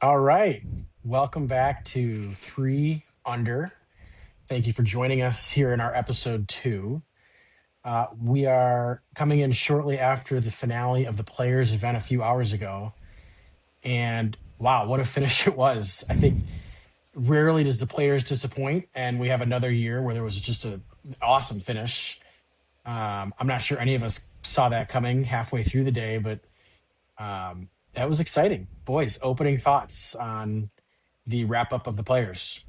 All right. Welcome back to Three Under. Thank you for joining us here in our episode two. We are coming in shortly after the finale of the Players event a few hours ago. And wow, what a finish it was. I think rarely does the Players disappoint. And we have another year where there was just an awesome finish. I'm not sure any of us saw that coming halfway through the day, but that was exciting. Boys, opening thoughts on the wrap up of the Players.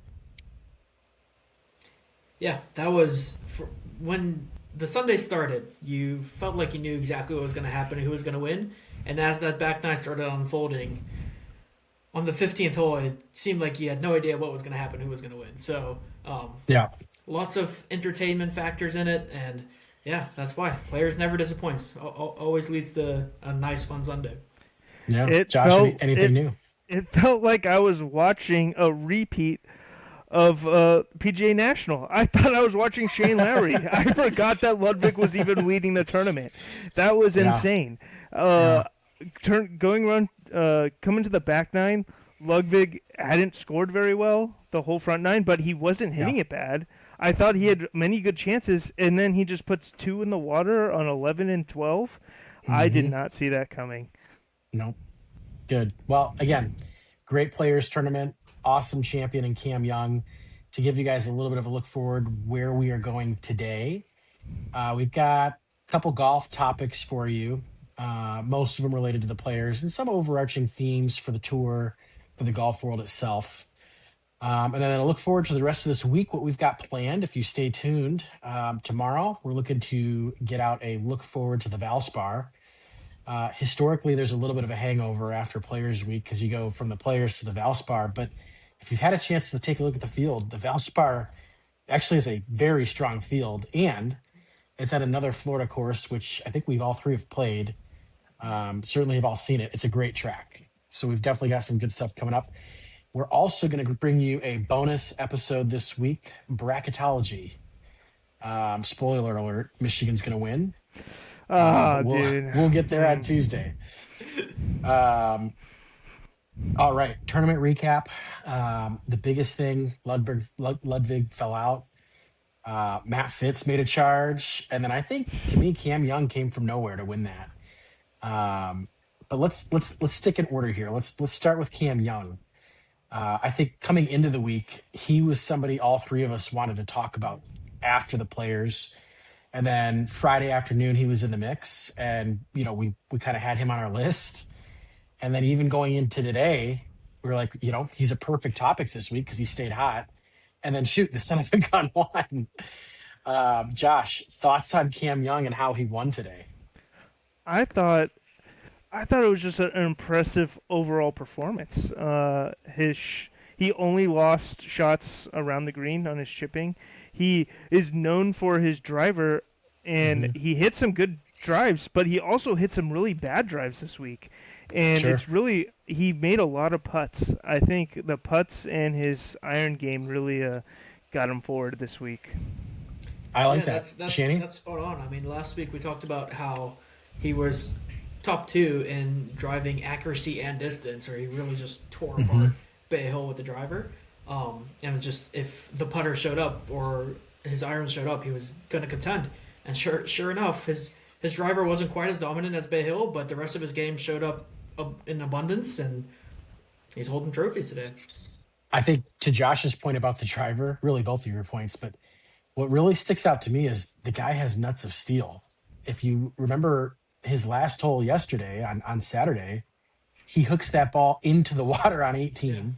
Yeah, that was when the Sunday started. You felt like you knew exactly what was going to happen and who was going to win. And as that back nine started unfolding, on the 15th hole, it seemed like you had no idea what was going to happen, who was going to win. So, Yeah. lots of entertainment factors in it, and yeah, that's why Players never disappoints. Always leads to a nice, fun Sunday. Yeah. It Josh, felt anything it new? it felt like I was watching a repeat of PGA National. I thought I was watching Shane Lowry. I forgot that Ludwig was even leading the tournament. That was Yeah. insane. Yeah. Uh, Going around, coming to the back nine, Ludwig hadn't scored very well the whole front nine, but he wasn't Yeah. hitting it bad. I thought he had many good chances, and then he just puts two in the water on 11 and 12. I did Hmm. not see that coming. No. Good. Well, again, great players tournament, awesome champion in Cam Young. To give you guys a little bit of a look forward where we are going today, we've got a couple golf topics for you. Most of them related to the players and some overarching themes for the tour, for the golf world itself. And then I look forward to the rest of this week, what we've got planned. If you stay tuned, tomorrow we're looking to get out a look forward to the Valspar. Historically, there's a little bit of a hangover after Players Week because you go from the Players to the Valspar. But if you've had a chance to take a look at the field, the Valspar actually is a very strong field, and it's at another Florida course, which I think we all three have played. Certainly have all seen it. It's a great track. So we've definitely got some good stuff coming up. We're also going to bring you a bonus episode this week, bracketology. Spoiler alert: Michigan's going to win, but Ah, we'll dude. we'll get there on Tuesday. Um, all right, tournament recap. The biggest thing: Ludwig fell out. Matt Fitz made a charge, and then I think to me Cam Young came from nowhere to win that. Um, but let's stick in order here. Let's start with Cam Young. I think coming into the week, he was somebody all three of us wanted to talk about after the players. And then Friday afternoon, he was in the mix, and we kind of had him on our list. And then even going into today, we were like, he's a perfect topic this week because he stayed hot. And then shoot, the son of a gun won. Josh, thoughts on Cam Young and how he won today? I thought I thought it was just an impressive overall performance. He only lost shots around the green on his chipping. He is known for his driver, and Hmm. he hit some good drives, but he also hit some really bad drives this week. And Sure. it's really he made a lot of putts. I think the putts and his iron game really got him forward this week. I like Yeah, that. that's Shanny? that's spot on. I mean, last week we talked about how he was top two in driving accuracy and distance, or he really just tore Hmm. apart Bay Hill with the driver. And just if the putter showed up or his irons showed up, he was going to contend. And sure enough, his driver wasn't quite as dominant as Bay Hill, but the rest of his game showed up in abundance, and he's holding trophies today. I think to Josh's point about the driver, really both of your points, but what really sticks out to me is the guy has nuts of steel. If you remember his last hole yesterday on Saturday, he hooks that ball into the water on Yeah, 18.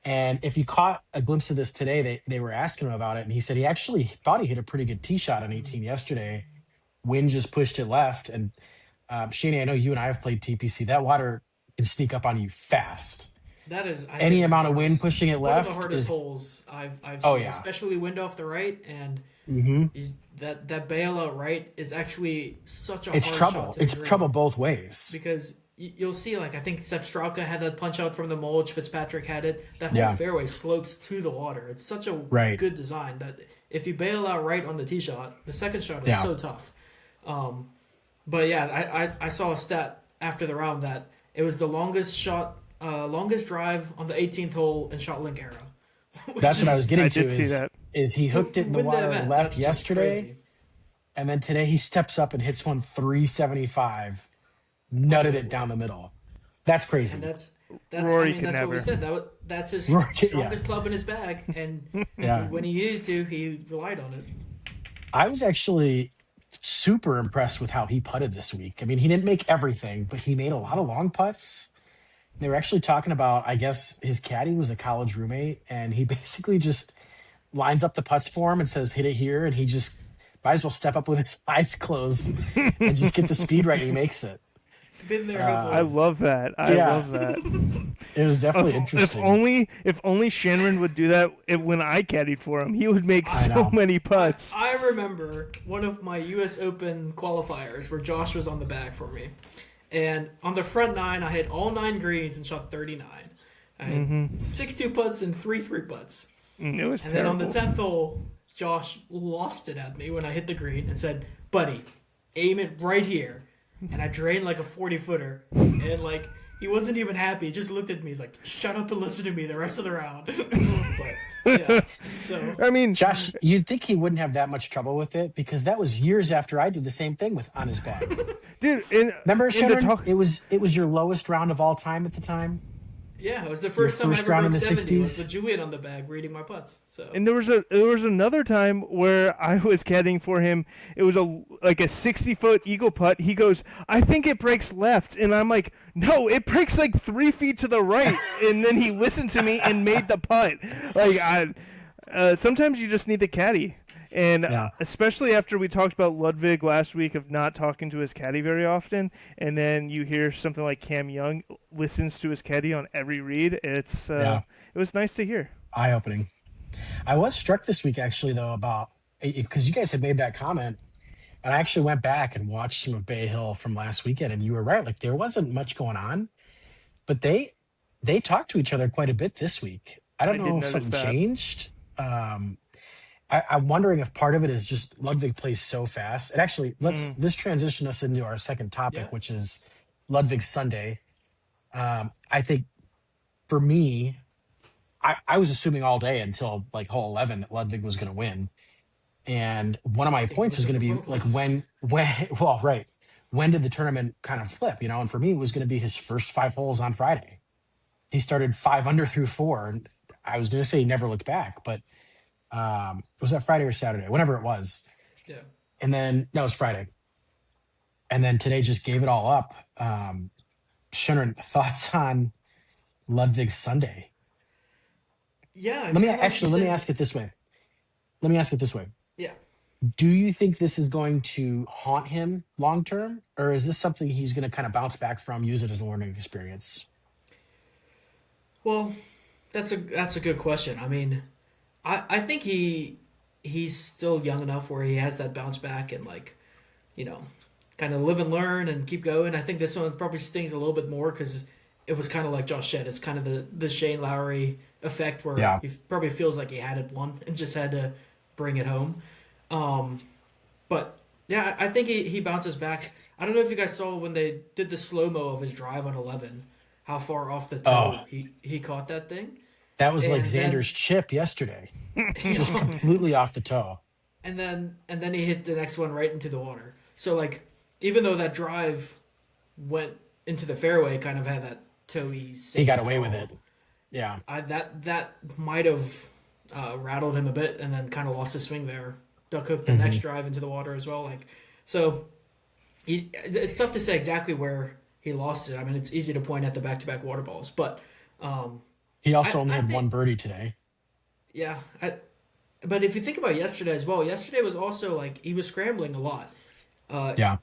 And if you caught a glimpse of this today, they were asking him about it, and he said he actually thought he hit a pretty good tee shot on 18 yesterday. Wind just pushed it left. And Shaney, I know you and I have played TPC. That water can sneak up on you fast. that is, I Any think, amount of wind pushing it one of the left hardest is, holes I've oh, seen, yeah. especially wind off the right, and Hmm. that bailout right is actually such a It's hard shot trouble. to the It's trouble green both ways. because you'll see, like, I think Sepp Straka had that punch out from the mulch. Fitzpatrick had it. That whole Yeah, fairway slopes to the water. It's such a right. good design that if you bail out right on the tee shot, the second shot is Yeah. so tough. But yeah, I saw a stat after the round that it was the longest shot longest drive on the 18th hole in shot link era, which That's what I was is I getting to. did see that. Is he hooked to it in the win the water event. left That's just yesterday, crazy. and then today he steps up and hits one 375, nutted it down Unbelievable. the middle. That's And crazy. that's I Rory mean could that's what we never. said. That's his Right, yeah, strongest club in his bag, and yeah. when he needed to, he relied on it. I was actually super impressed with how he putted this week. I mean, he didn't make everything, but he made a lot of long putts. They were actually talking about, I guess his caddy was a college roommate, and he basically just lines up the putts for him and says, hit it here. And he just might as well step up with his eyes closed and just get the speed right. And he makes it. Been there, I Uh, boys. love that. I yeah, love that. it was definitely If interesting. only Shannon would do that when I caddied for him, he would make I so know. many I putts. I remember one of my U.S. Open qualifiers where Josh was on the bag for me, and on the front nine, I hit all 9 greens and shot 39. I had 6 2 putts and 3 3 putts, It was and then on the terrible. 10th hole, Josh lost it at me when I hit the green and said, "Buddy, aim it right here," and I drained like a 40 footer, and like. He wasn't even happy. He just looked at me. He's like, "Shut up and listen to me the rest of the round." But yeah, so I mean, Josh, you'd think he wouldn't have that much trouble with it because that was years after I did the same thing with on his bag. dude, Remember, in the Sharon? talk, It was your lowest round of all time at the time. yeah, it was the Your first time I first ever round in broke the 70 was '60s. with Julian on the bag reading my putts. So and there was another time where I was caddying for him. It was a 60-foot eagle putt. He goes, "I think it breaks left," and I'm like, "No, it breaks like 3 feet to the right." And then he listened to me and made the putt. Like sometimes you just need the caddy. And Yeah. especially after we talked about Ludwig last week of not talking to his caddy very often, and then you hear something like Cam Young listens to his caddy on every read. Yeah. It was nice to hear. Eye opening. I was struck this week actually though about because you guys had made that comment, and I actually went back and watched some of Bay Hill from last weekend, and you were right. Like there wasn't much going on, but they talked to each other quite a bit this week. I I don't did know if notice something that. changed. I'm wondering if part of it is just Ludwig plays so fast. And actually, let's Mm, this transition us into our second yeah, topic, which is Ludwig Sunday. I think for me, I was assuming all day until like hole 11 that Ludwig was going to win. And one of I my think points was most of going to the be world like was. when, well, right. When did the tournament kind of flip, And for me, it was going to be his first 5 holes on Friday. He started 5 under through four. And I was going to say he never looked back, but was that Friday or Saturday? Whenever it was. Yeah, And then, no, it was Friday. And then today just gave it all up. Shannon, thoughts on Ludwig Sunday? yeah, it's kind of like you Let me said. ask it this way. Let me ask it this way. Yeah, Do you think this is going to haunt him long term, or is this something he's going to kind of bounce back from, use it as a learning experience? well, that's a good question. I mean, I think he's still young enough where he has that bounce back and like you know kind of live and learn and keep going. I think this one probably stings a little bit more because it was kind of like Josh said. It's kind of the Shane Lowry effect where Yeah. he probably feels like he had it won and just had to bring it home. Um, but yeah, I think he bounces back. I don't know if you guys saw when they did the slow mo of his drive on 11, how far off the toe Oh, he caught that thing, that was like and Xander's then chip yesterday, you just know, completely off the toe. and then he hit the next one right into the water. So like even though that drive went into the fairway, kind of had that toey He got safe away with toe. it. Yeah. That might have rattled him a bit, and then kind of lost his swing there. Duck hooked the next Hmm. drive into the water as well. Like so, it's tough to say exactly where he lost it. I mean, it's easy to point at the back-to-back water balls, but um, He I also only I had one think birdie today. yeah. But if you think about yesterday as well, yesterday was also like he was scrambling a lot. Uh, Yeah.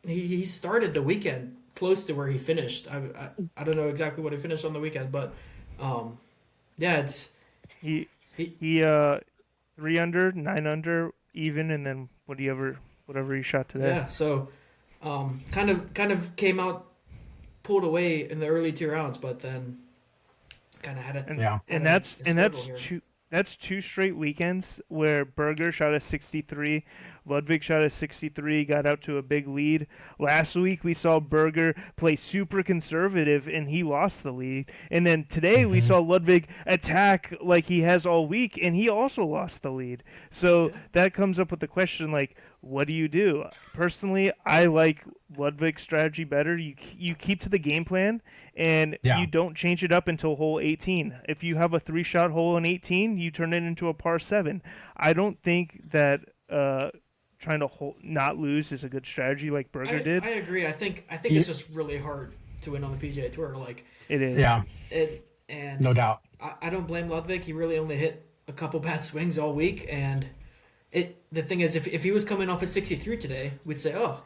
he started the weekend close to where he finished. I don't know exactly what he finished on the weekend, but um, yeah, it's he he he 3 under, 9 under, even, and then whatever he shot today. yeah. So kind of came out pulled away in the early 2 rounds, but then kind of had a and Yeah. had and a, that's a and struggle that's here. that's two straight weekends where Berger shot a 63, Ludwig shot a 63, got out to a big lead. Last week we saw Berger play super conservative and he lost the lead. And then today we Hmm. saw Ludwig attack like he has all week and he also lost the lead. So Yeah. that comes up with the question like, what do you do? Personally, I like Ludwig's strategy better. You keep to the game plan and you Yeah. don't change it up until hole 18. If you have a three-shot hole in 18, you turn it into a par 7. I don't think that trying to not lose is a good strategy like Berger did. I agree. I think it's You- just really hard to win on the PGA Tour. Like It is. yeah, it, and no doubt. I don't blame Ludwig. He really only hit a couple bad swings all week, and the thing is, if he was coming off a 63 today, we'd say, oh,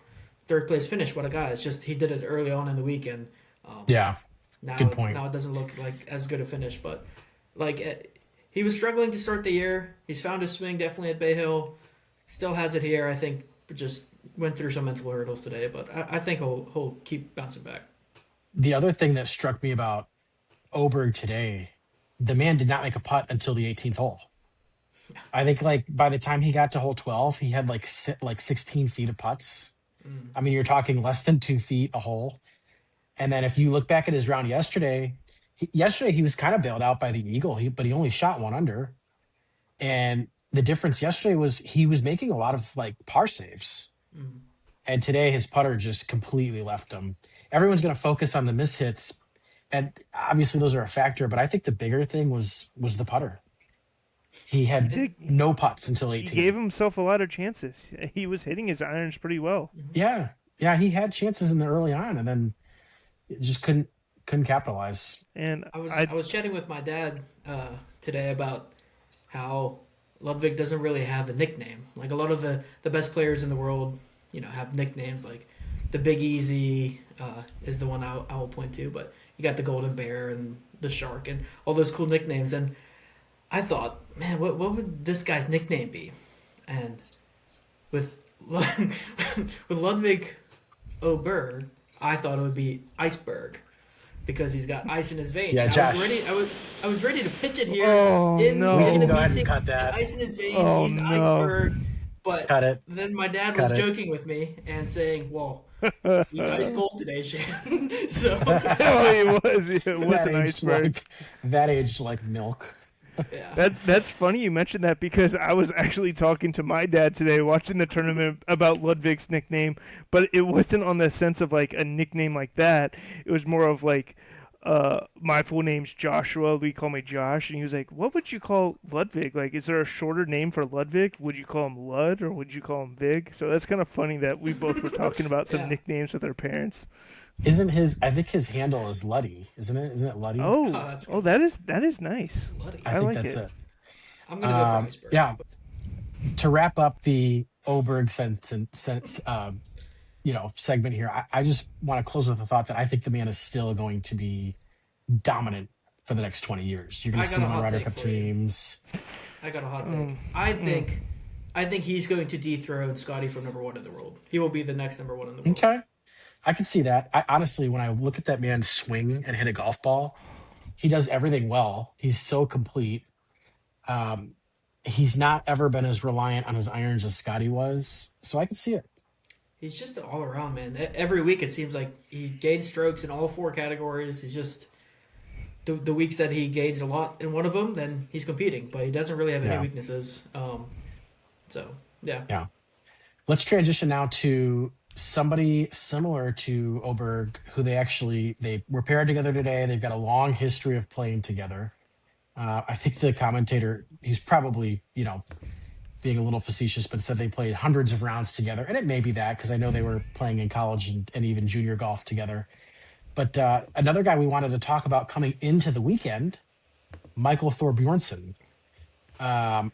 third place finish, what a guy. It's just he did it early on in the weekend. Um, Yeah, now good point. now it doesn't look like as good a finish, but like he was struggling to start the year. He's found his swing definitely at Bay Hill. Still has it here. I think just went through some mental hurdles today, but I think he'll keep bouncing back. The other thing that struck me about Oberg today, the man did not make a putt until the 18th hole. I think like by the time he got to hole 12, he had like 16 feet of putts. Mm. I mean, you're talking less than 2 feet a hole. And then if you look back at his round yesterday, yesterday he was kind of bailed out by the eagle, but he only shot one under. And the difference yesterday was he was making a lot of like par saves. Mm. And today his putter just completely left him. Everyone's going to focus on the mishits, and obviously those are a factor. But I think the bigger thing was the putter. He He had It, did. no putts until He gave 18. himself a lot of chances. He was hitting his irons pretty well. mhm. Yeah, yeah, he had chances in the early on, and then just couldn't capitalize. And I was chatting with my dad today about how Ludwig doesn't really have a nickname. Like a lot of the best players in the world, have nicknames. Like the Big Easy is the one I will point to, but you got the Golden Bear and the Shark and all those cool nicknames. And I thought, man, what would this guy's nickname be? And with with Ludwig Oberg, I thought it would be Iceberg because he's got ice in his veins. Yeah, I was Josh, ready. I was ready to pitch it here oh we in can the go ahead and meeting. cut that. Ice in his veins. oh He's no, Iceberg. But Cut it. then my dad was Cut it. joking with me and saying, "Well, he's ice cold today, Shan." So oh, he was. It was that an aged iceberg. like milk. yeah, That's funny you mentioned that because I was actually talking to my dad today watching the tournament about Ludwig's nickname, but it wasn't on the sense of like a nickname like that. It was more of like my full name's Joshua, we call me Josh, and he was like, "What would you call Ludwig? Like is there a shorter name for Ludwig? Would you call him Lud or would you call him Vig?" So that's kind of funny that we both were talking about some yeah. nicknames with our parents. Isn't his? I think his handle is Luddy, isn't it? Isn't it Luddy? Oh, Oh, that's oh good. that is nice. Bloody. I I think like that's it. it. I'm gonna go for iceberg. Yeah. To wrap up the Oberg segment here, I just want to close with the thought that I think the man is still going to be dominant for the next 20 years. You're going I to got see a him on hot Ryder take Cup for you. teams. I got a hot take. Um, I mm. think I think he's going to dethrone Scotty for number one in the world. He will be the next number one in the world. Okay. I can see that. I honestly, when I look at that man swing and hit a golf ball, he does everything well. He's so complete. Um, he's not ever been as reliant on his irons as Scotty was. So I can see it. He's just an all around man. Every week it seems like he gains strokes in all four categories. He's just the weeks that he gains a lot in one of them, then he's competing. But he doesn't really have any Yeah. weaknesses. So yeah, Yeah. Let's transition now to somebody similar to Oberg, who they were paired together today. They've got a long history of playing together. I think the commentator, he's probably, being a little facetious, but said they played hundreds of rounds together. And it may be that because I know they were playing in college and even junior golf together. But another guy we wanted to talk about coming into the weekend, Michael Thorbjornsen. Um,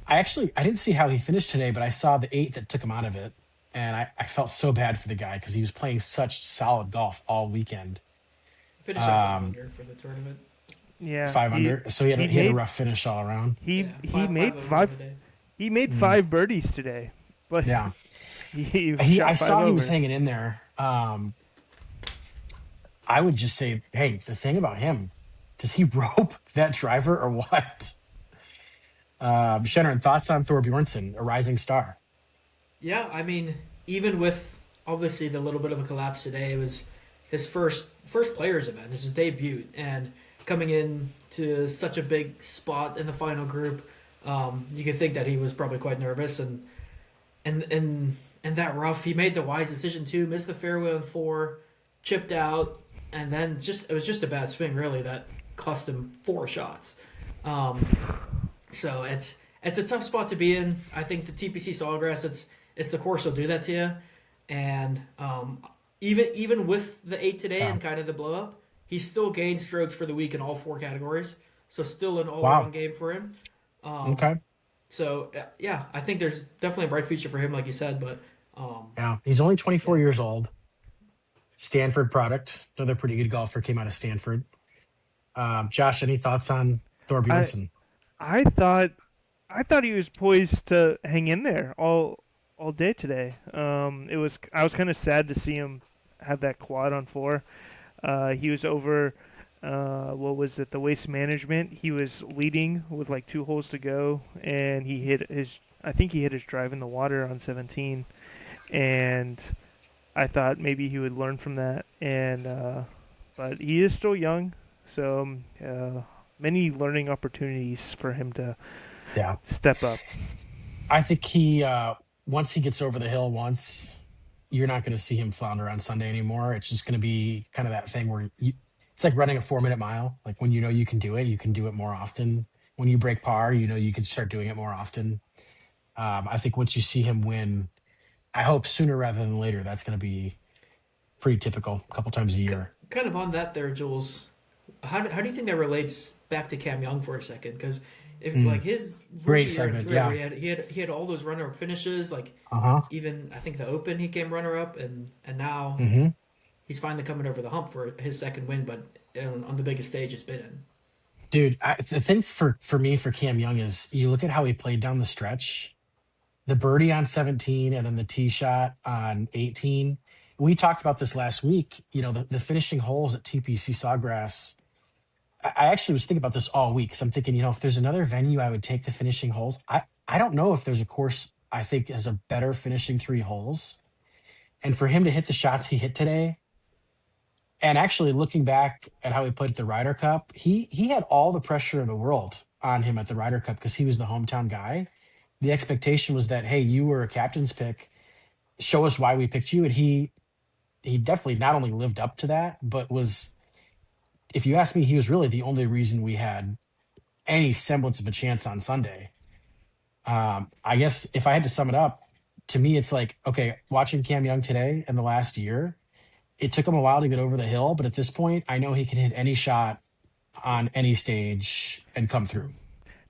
I didn't see how he finished today, but I saw the 8 that took him out of it. And I felt so bad for the guy because he was playing such solid golf all weekend. he finished at five Um, under for the tournament. Yeah, Five under. So he he had a made rough finish all around. he Yeah, he five made over five on the day. he made Mm. 5 birdies today, but Yeah. he I shot five saw he was over. hanging in there. I would just say, hey, the thing about him, does he rope that driver or what? Shannon, thoughts on Thor Bjornsson, a rising star? Yeah, I mean, even with obviously the little bit of a collapse today, it was his first players event, it's his debut, and coming in to such a big spot in the final group, you could think that he was probably quite nervous, and that rough, he made the wise decision too, missed the fairway on four, chipped out, and then just it was just a bad swing really that cost him four shots. Um, so it's a tough spot to be in. I think the TPC Sawgrass, it's the course will do that to you, and even with the eight today Yeah. and kind of the blow up, he still gained strokes for the week in all four categories. So still an all around Wow. game for him. Um, Okay. so yeah, I think there's definitely a bright future for him, like you said. But Yeah. He's only yeah, 24 years old. Stanford product. Another pretty good golfer came out of Stanford. Josh, any thoughts on Thor I Bjornsson? I thought I thought he was poised to hang in there all day today. It was I was kind of sad to see him have that quad on four. He was over. What was it? The waste management. He was leading with like 2 holes to go, and he hit his. I think he hit his drive in the water on 17, and I thought maybe he would learn from that. And but he is still young, so many learning opportunities for him to Yeah. step up. I think he once he gets over the hill once, you're not going to see him flounder on Sunday anymore. It's just going to be kind of that thing where it's like running a 4 minute mile. Like when you know you can do it more often. When you break par, you know you can start doing it more often. I think once you see him win, I hope sooner rather than later. That's going to be pretty typical, a couple times a year. kind of on that there, Jules. How do you think that relates back to Cam Young for a second? Because if Mm, like his rookie great year in segment. career, where Yeah. he had all those runner up finishes, like Uh huh. even I think the Open he came runner up, and now Hmm. he's finally coming over the hump for his second win, but on the biggest stage it's been in. Dude, the thing for me for Cam Young is you look at how he played down the stretch, the birdie on 17 and then the tee shot on 18. We talked about this last week. You know, the finishing holes at TPC Sawgrass. I actually was thinking about this all week because I'm thinking, you know, if there's another venue, I would take the finishing holes. I don't know if there's a course I think has a better finishing three holes. And for him to hit the shots he hit today, and actually looking back at how he played at the Ryder Cup, he had all the pressure in the world on him at the Ryder Cup because he was the hometown guy. The expectation was that, hey, you were a captain's pick. Show us why we picked you. And he definitely not only lived up to that, but was, if you ask me, he was really the only reason we had any semblance of a chance on Sunday. I guess if I had to sum it up, to me, it's like, okay, watching Cam Young today and the last year, it took him a while to get over the hill, but at this point, I know he can hit any shot on any stage and come through.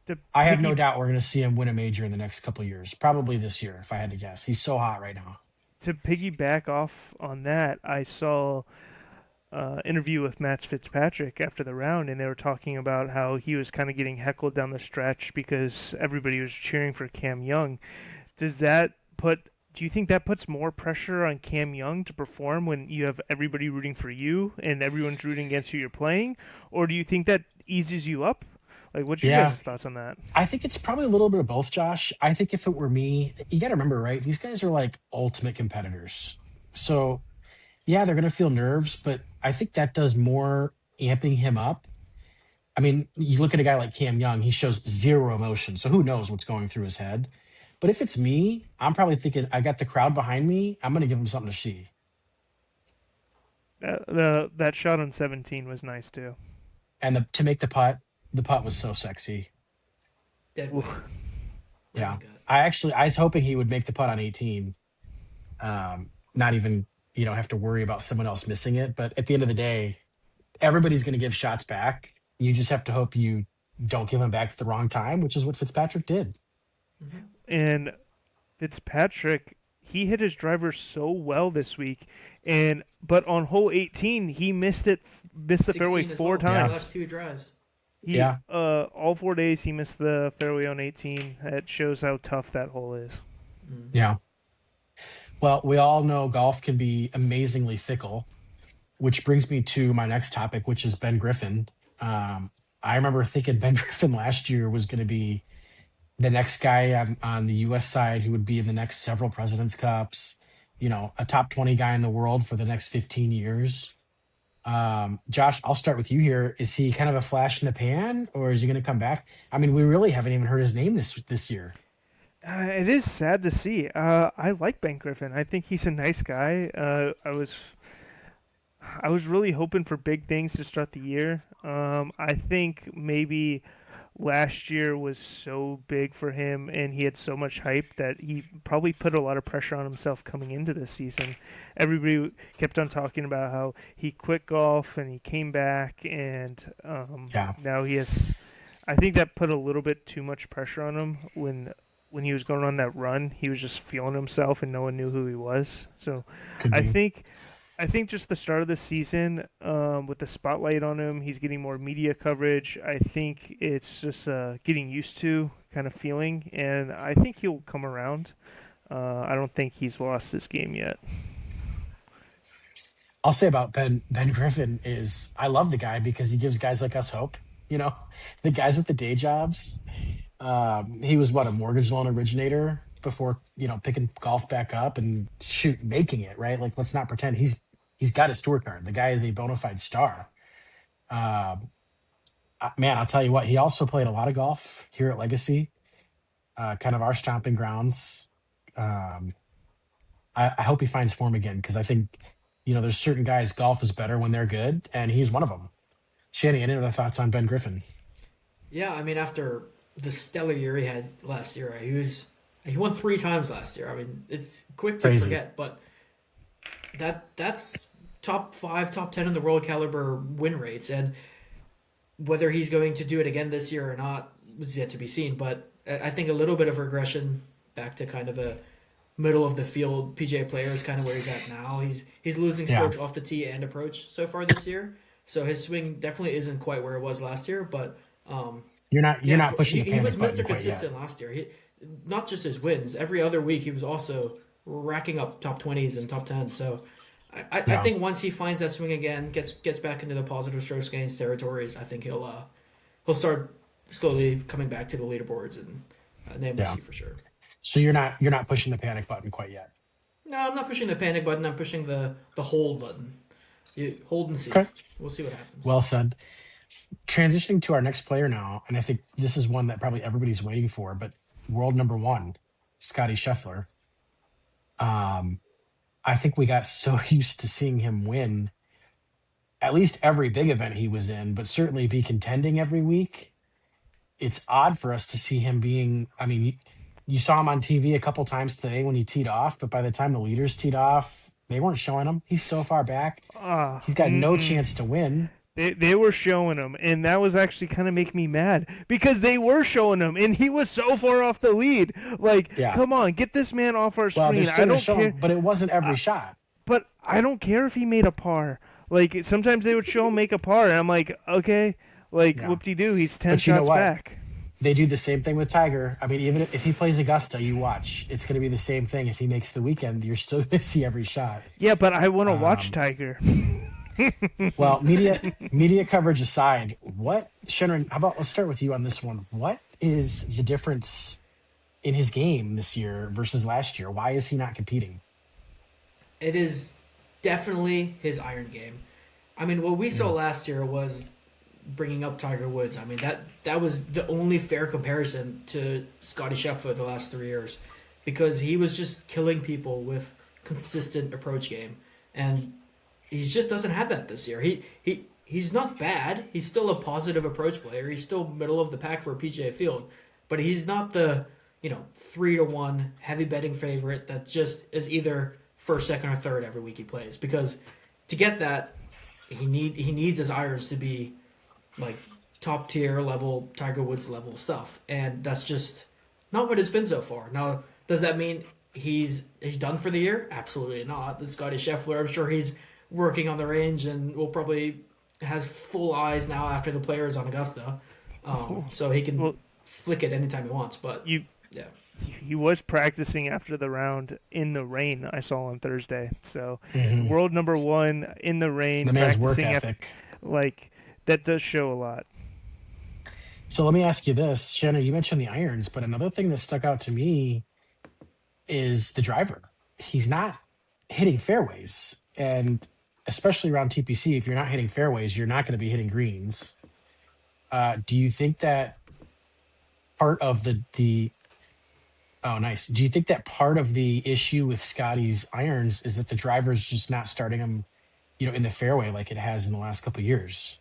To I have no piggy doubt we're going to see him win a major in the next couple of years, probably this year, if I had to guess. He's so hot right now. to piggyback off on that, I saw interview with Matt Fitzpatrick after the round, and they were talking about how he was kind of getting heckled down the stretch because everybody was cheering for Cam Young. Does that put Do you think that puts more pressure on Cam Young to perform when you have everybody rooting for you and everyone's rooting against who you're playing, or do you think that eases you up? Like, what's your Yeah, guys' thoughts on that? I think it's probably a little bit of both, Josh. I think if it were me, you got to remember, right? These guys are like ultimate competitors. So, yeah, they're going to feel nerves, but I think that does more amping him up. I mean, you look at a guy like Cam Young, he shows zero emotion. So who knows what's going through his head? But if it's me, I'm probably thinking, I got the crowd behind me. I'm going to give him something to see. That shot on 17 was nice too. And to make the putt was so sexy. Dead Oof. weight, right in Yeah. the gut. I was hoping he would make the putt on 18. Not even, have to worry about someone else missing it. But at the end of the day, everybody's going to give shots back. You just have to hope you don't give them back at the wrong time, which is what Fitzpatrick did. Hmm. And Fitzpatrick, he hit his driver so well this week, and but on hole 18 he missed the fairway 16 as four well. His Yeah. last times. two drives. He Yeah. all 4 days he missed the fairway on 18. That shows how tough that hole is. Mm. Yeah. Well, we all know golf can be amazingly fickle, which brings me to my next topic, which is Ben Griffin. I remember thinking Ben Griffin last year was going to be the next guy on the US side who would be in the next several President's Cups, a top 20 guy in the world for the next 15 years. Josh, I'll start with you here. Is he kind of a flash in the pan, or is he going to come back? I mean, we really haven't even heard his name this year. It is sad to see. I like Ben Griffin. I think he's a nice guy. I was really hoping for big things to start the year. I think maybe last year was so big for him and he had so much hype that he probably put a lot of pressure on himself coming into this season. Everybody kept on talking about how he quit golf and he came back, and Yeah, now he has. I think that put a little bit too much pressure on him when he was going on that run. He was just feeling himself and no one knew who he was. So could I be. think I think just the start of the season, with the spotlight on him, he's getting more media coverage. I think it's just getting used to kind of feeling, and I think he'll come around. I don't think he's lost this game yet. I'll say about Ben Griffin is I love the guy because he gives guys like us hope. You know, the guys with the day jobs. He was what, a mortgage loan originator before picking golf back up and shoot making it right. Like, let's not pretend he's got his tour card. The guy is a bona fide star. Um, Man, I'll tell you what. He also played a lot of golf here at Legacy, kind of our stomping grounds. Um, I hope he finds form again because I think there's certain guys golf is better when they're good, and he's one of them. Shanny, any other thoughts on Ben Griffin? Yeah, I mean, after the stellar year he had last year, he won 3 times last year. I mean, it's quick to Crazy. forget, but that's top 5, top 10 in the world caliber win rates, and whether he's going to do it again this year or not is yet to be seen. But I think a little bit of regression back to kind of a middle of the field PGA player is kind of where he's at now. He's losing Yeah, strokes off the tee and approach so far this year, so his swing definitely isn't quite where it was last year. But you're yeah, not pushing the he was panic button Mr. quite yet. Consistent last year. Not just his wins. Every other week he was also racking up top 20s and top 10s. So I Yeah, think once he finds that swing again, gets back into the positive strokes gains territories, I think he'll start slowly coming back to the leaderboards, and then we'll yeah. see for sure. So you're not pushing the panic button quite yet. No, I'm not pushing the panic button. I'm pushing the hold button. You hold and see. Okay. We'll see what happens. Well said. Transitioning to our next player now, and I think this is one that probably everybody's waiting for, but world number one, Scotty Scheffler. Um, I think we got so used to seeing him win at least every big event he was in, but certainly be contending every week. It's odd for us to see him being. I mean, you saw him on TV a couple times today when he teed off, but by the time the leaders teed off, they weren't showing him. He's so far back. He's got no Mm-mm. chance to win. They were showing him, and that was actually kind of making me mad because they were showing him, and he was so far off the lead. Like, Yeah. come on, get this man off our Well, they're screen. still I going to don't show care. him, but it wasn't every shot. But I don't care if he made a par. Like sometimes they would show him make a par, and I'm like, okay, like Yeah. whoop-de-doo, he's 10 But you know shots what? back. They do the same thing with Tiger. I mean, even if he plays Augusta, you watch. It's going to be the same thing. If he makes the weekend, you're still going to see every shot. Yeah, but I want to watch Um, Tiger. well, media coverage aside, what Shannon? How about let's start with you on this one. What is the difference in his game this year versus last year? Why is he not competing? It is definitely his iron game. I mean, what we saw Mm, last year was bringing up Tiger Woods. I mean, that was the only fair comparison to Scotty Scheffler the last 3 years, because he was just killing people with consistent approach game, and he just doesn't have that this year. He's not bad. He's still a positive approach player. He's still middle of the pack for a PGA field, but he's not the 3-1 heavy betting favorite that just is either first, second, or third every week he plays. Because to get that, he needs his irons to be like top tier level Tiger Woods level stuff, and that's just not what it's been so far. Now, does that mean he's done for the year? Absolutely not. The Scotty Scheffler, I'm sure he's working on the range and will probably has full eyes now after the players on Augusta, so he can Well, flick it anytime he wants. But you yeah, he was practicing after the round in the rain. I saw on Thursday. So, mhm. world number one in the rain, The man's work practicing at ethic. like that does show a lot. So let me ask you this, Shannon. You mentioned the irons, but another thing that stuck out to me is the driver. He's not hitting fairways, and especially around TPC, if you're not hitting fairways, you're not going to be hitting greens. Do you think that part of the oh nice? Do you think that part of the issue with Scotty's irons is that the driver's just not starting them, in the fairway like it has in the last couple of years?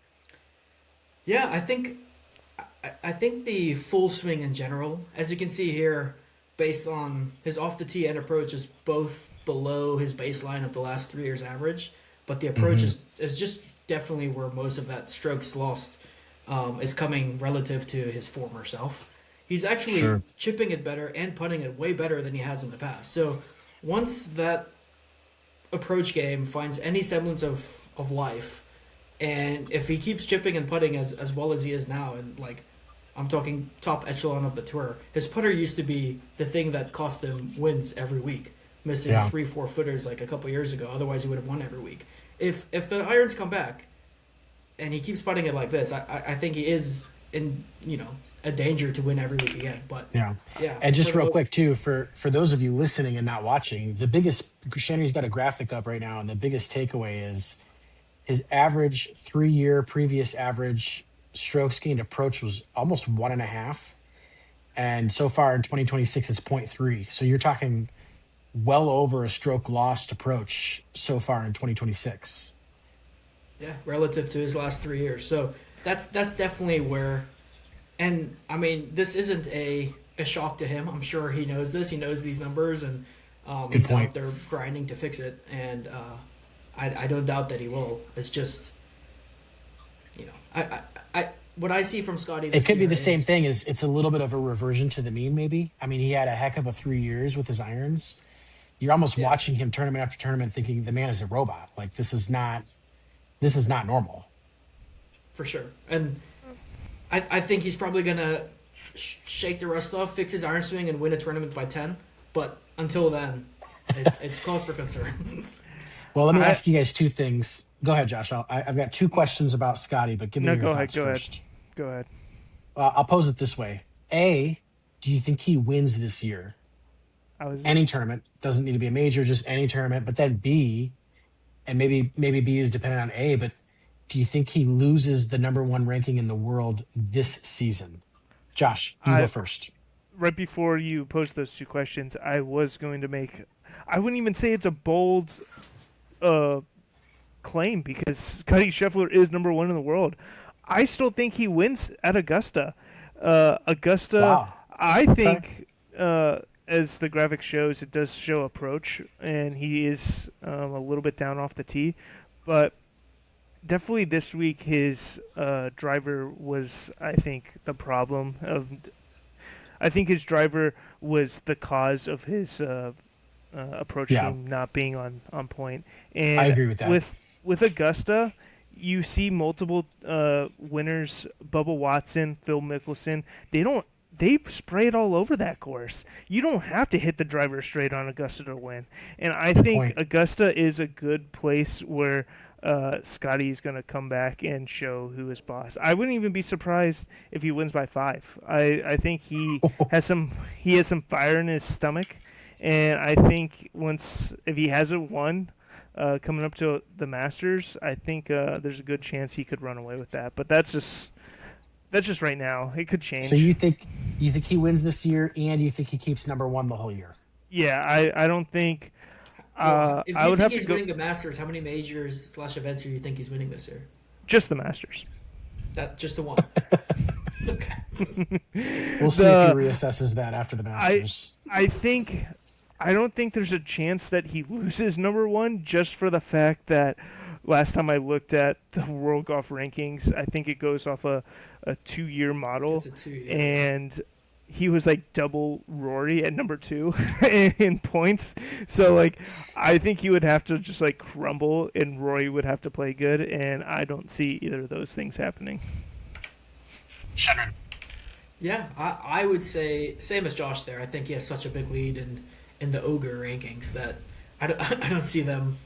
Yeah, I think the full swing in general, as you can see here, based on his off the tee and approach, is both below his baseline of the last 3 years average. But the approach Hmm. is just definitely where most of that strokes lost is coming relative to his former self. He's actually Sure. chipping it better and putting it way better than he has in the past. So once that approach game finds any semblance of life, and if he keeps chipping and putting as well as he is now, and like I'm talking top echelon of the tour, his putter used to be the thing that cost him wins every week, missing Yeah. 3 4 footers like a couple years ago. Otherwise, he would have won every week. If the irons come back and he keeps putting it like this, I think he is in a danger to win every week again. But Yeah. yeah, And for just real the quick too, for those of you listening and not watching, the biggest Shanny's got a graphic up right now, and the biggest takeaway is his average 3 year previous average strokes gained approach was almost 1.5. And so far in 2026, it's point 0.3. So you're talking well over a stroke lost approach so far in 2026. yeah, relative to his last 3 years. So that's definitely where. And I mean, this isn't a shock to him. I'm sure he knows this. He knows these numbers, and Good he's point. out there grinding to fix it. And I don't doubt that he will. It's just, what I see from Scotty It this could be year the same is thing as it's a little bit of a reversion to the mean, maybe. I mean, he had a heck of a 3 years with his irons. You're almost yeah, watching him tournament after tournament thinking the man is a robot. Like this is not normal. for sure. And I think he's probably gonna shake the rust off, fix his iron swing, and win a tournament by 10. But until then, it's cause for concern. Well, let me I ask you guys two things. Go ahead, Josh. I've got two questions about Scotty, but give me no, your go ahead, thoughts go ahead, first. go ahead. I'll pose it this way. A, do you think he wins this year? I was Any tournament, doesn't need to be a major, just any tournament. But then B, and maybe B is dependent on A, but do you think he loses the number one ranking in the world this season? Josh, you go I first. right before you posed those two questions, I was going to make. I wouldn't even say it's a bold uh, claim because Scotty Scheffler is number one in the world. I still think he wins at Augusta. Augusta, Wow. I Okay. think, as the graphic shows, it does show approach, and he is a little bit down off the tee, but definitely this week his driver was, I think, the problem of. I think his driver was the cause of his approach Yeah, game not being on point. I And agree with that. with Augusta, you see multiple winners: Bubba Watson, Phil Mickelson. They spray it all over that course. You don't have to hit the driver straight on Augusta to win. And I Good think point. Augusta is a good place where Scotty's going to come back and show who is boss. I wouldn't even be surprised if he wins by 5. I think he has some fire in his stomach, and I think once if he hasn't won coming up to the Masters, I think there's a good chance he could run away with that. But that's just right now. It could So change. you think he wins this year, and you think he keeps number one the whole year? Yeah, I don't think. Well, if I you would think have to he's go winning the Masters, how many majors slash events do you think he's winning this year? just the Masters. That just the one. Okay. We'll see if he the reassesses that after the I Masters. I think I don't think there's a chance that he loses number one just for the fact that last time I looked at the World Golf rankings, I think it goes off a 2 year model, It's a 2 year. Yeah. and he was like double Rory at number two in points. So like I think he would have to just like crumble and Rory would have to play good, and I don't see either of those things happening. Shannon. Yeah, I would say same as Josh there. I think he has such a big lead in the ogre rankings that I don't see him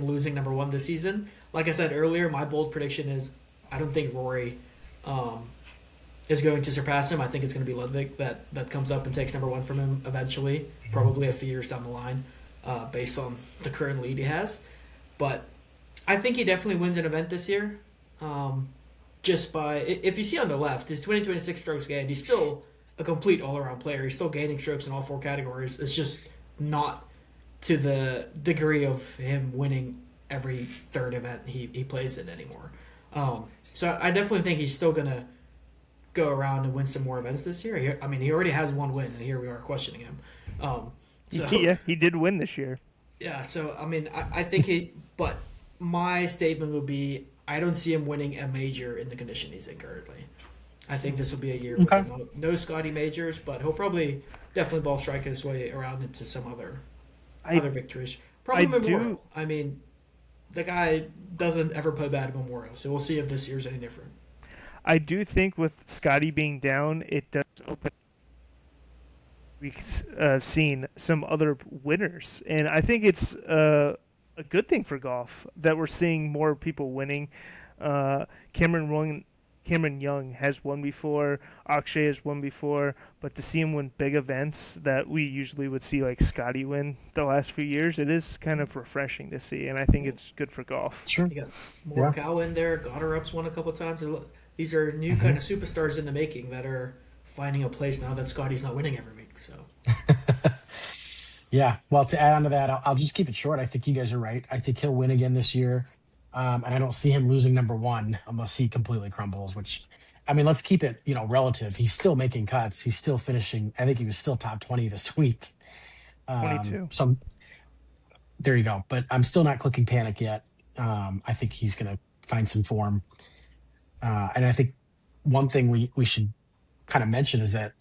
losing number one this season. Like I said earlier, my bold prediction is I don't think Rory um, is going to surpass him. I think it's going to be Ludwig that comes up and takes number one from him eventually, probably a few years down the line, based on the current lead he has. But I think he definitely wins an event this year. Just by, if you see on the left, his 2026 strokes gained, he's still a complete all around player. He's still gaining strokes in all four categories. It's just not to the degree of him winning every third event he plays in anymore. So I definitely think he's still going to go around and win some more events this year. I mean, he already has one win, and here we are questioning him. So Yeah, he did win this year. yeah, so I mean, I think but my statement would be I don't see him winning a major in the condition he's in currently. I think this will be a year with Okay. no Scotty majors, but he'll probably definitely ball strike his way around into some other victories. Probably I Memorial. do- I mean, the guy doesn't ever play bad at Memorial, so we'll see if this year's any different. I do think with Scotty being down, it does open. We've seen some other winners, and I think it's a good thing for golf that we're seeing more people winning. Uh, Cameron Cameron Young has won before, Akshay has won before, but to see him win big events that we usually would see like Scotty win the last few years, it is kind of refreshing to see, and I think it's good for golf. Sure. You got Morikawa in there. Gotterup's won a couple times. These are new kind of superstars in the making that are finding a place now that Scotty's not winning every week. So Yeah. Well, to add on to that, I'll just keep it short. I think you guys are right. I think he'll win again this year. And I don't see him losing number one unless he completely crumbles, which, I mean, let's keep it, relative. He's still making cuts. He's still finishing. I think he was still top 20 this week. 22. There you go. But I'm still not clicking panic yet. I think he's going to find some form. And I think one thing we should kind of mention is that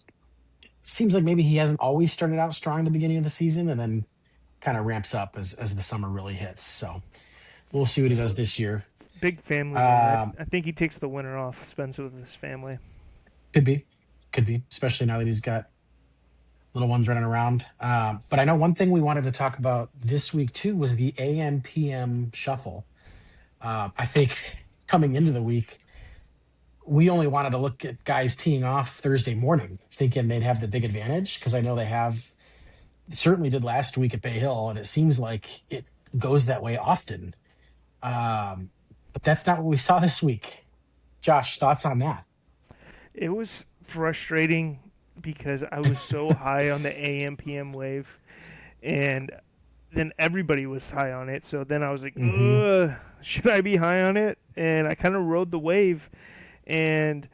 it seems like maybe he hasn't always started out strong in the beginning of the season and then kind of ramps up as the summer really hits. So we'll see what he does this year. Big family winner. Um, I think he takes the winter off, spends it with his family. could be, especially now that he's got little ones running around. But I know one thing we wanted to talk about this week too was the AM PM shuffle. I think coming into the week, we only wanted to look at guys teeing off Thursday morning, thinking they'd have the big advantage because I know they have certainly did last week at Bay Hill, and it seems like it goes that way often. But that's not what we saw this week. Josh, thoughts on that? It was frustrating because I was so high on the AM PM wave, and then everybody was high on it. So then I was like, Hmm. ugh, should I be high on it? And I kind of rode the wave, and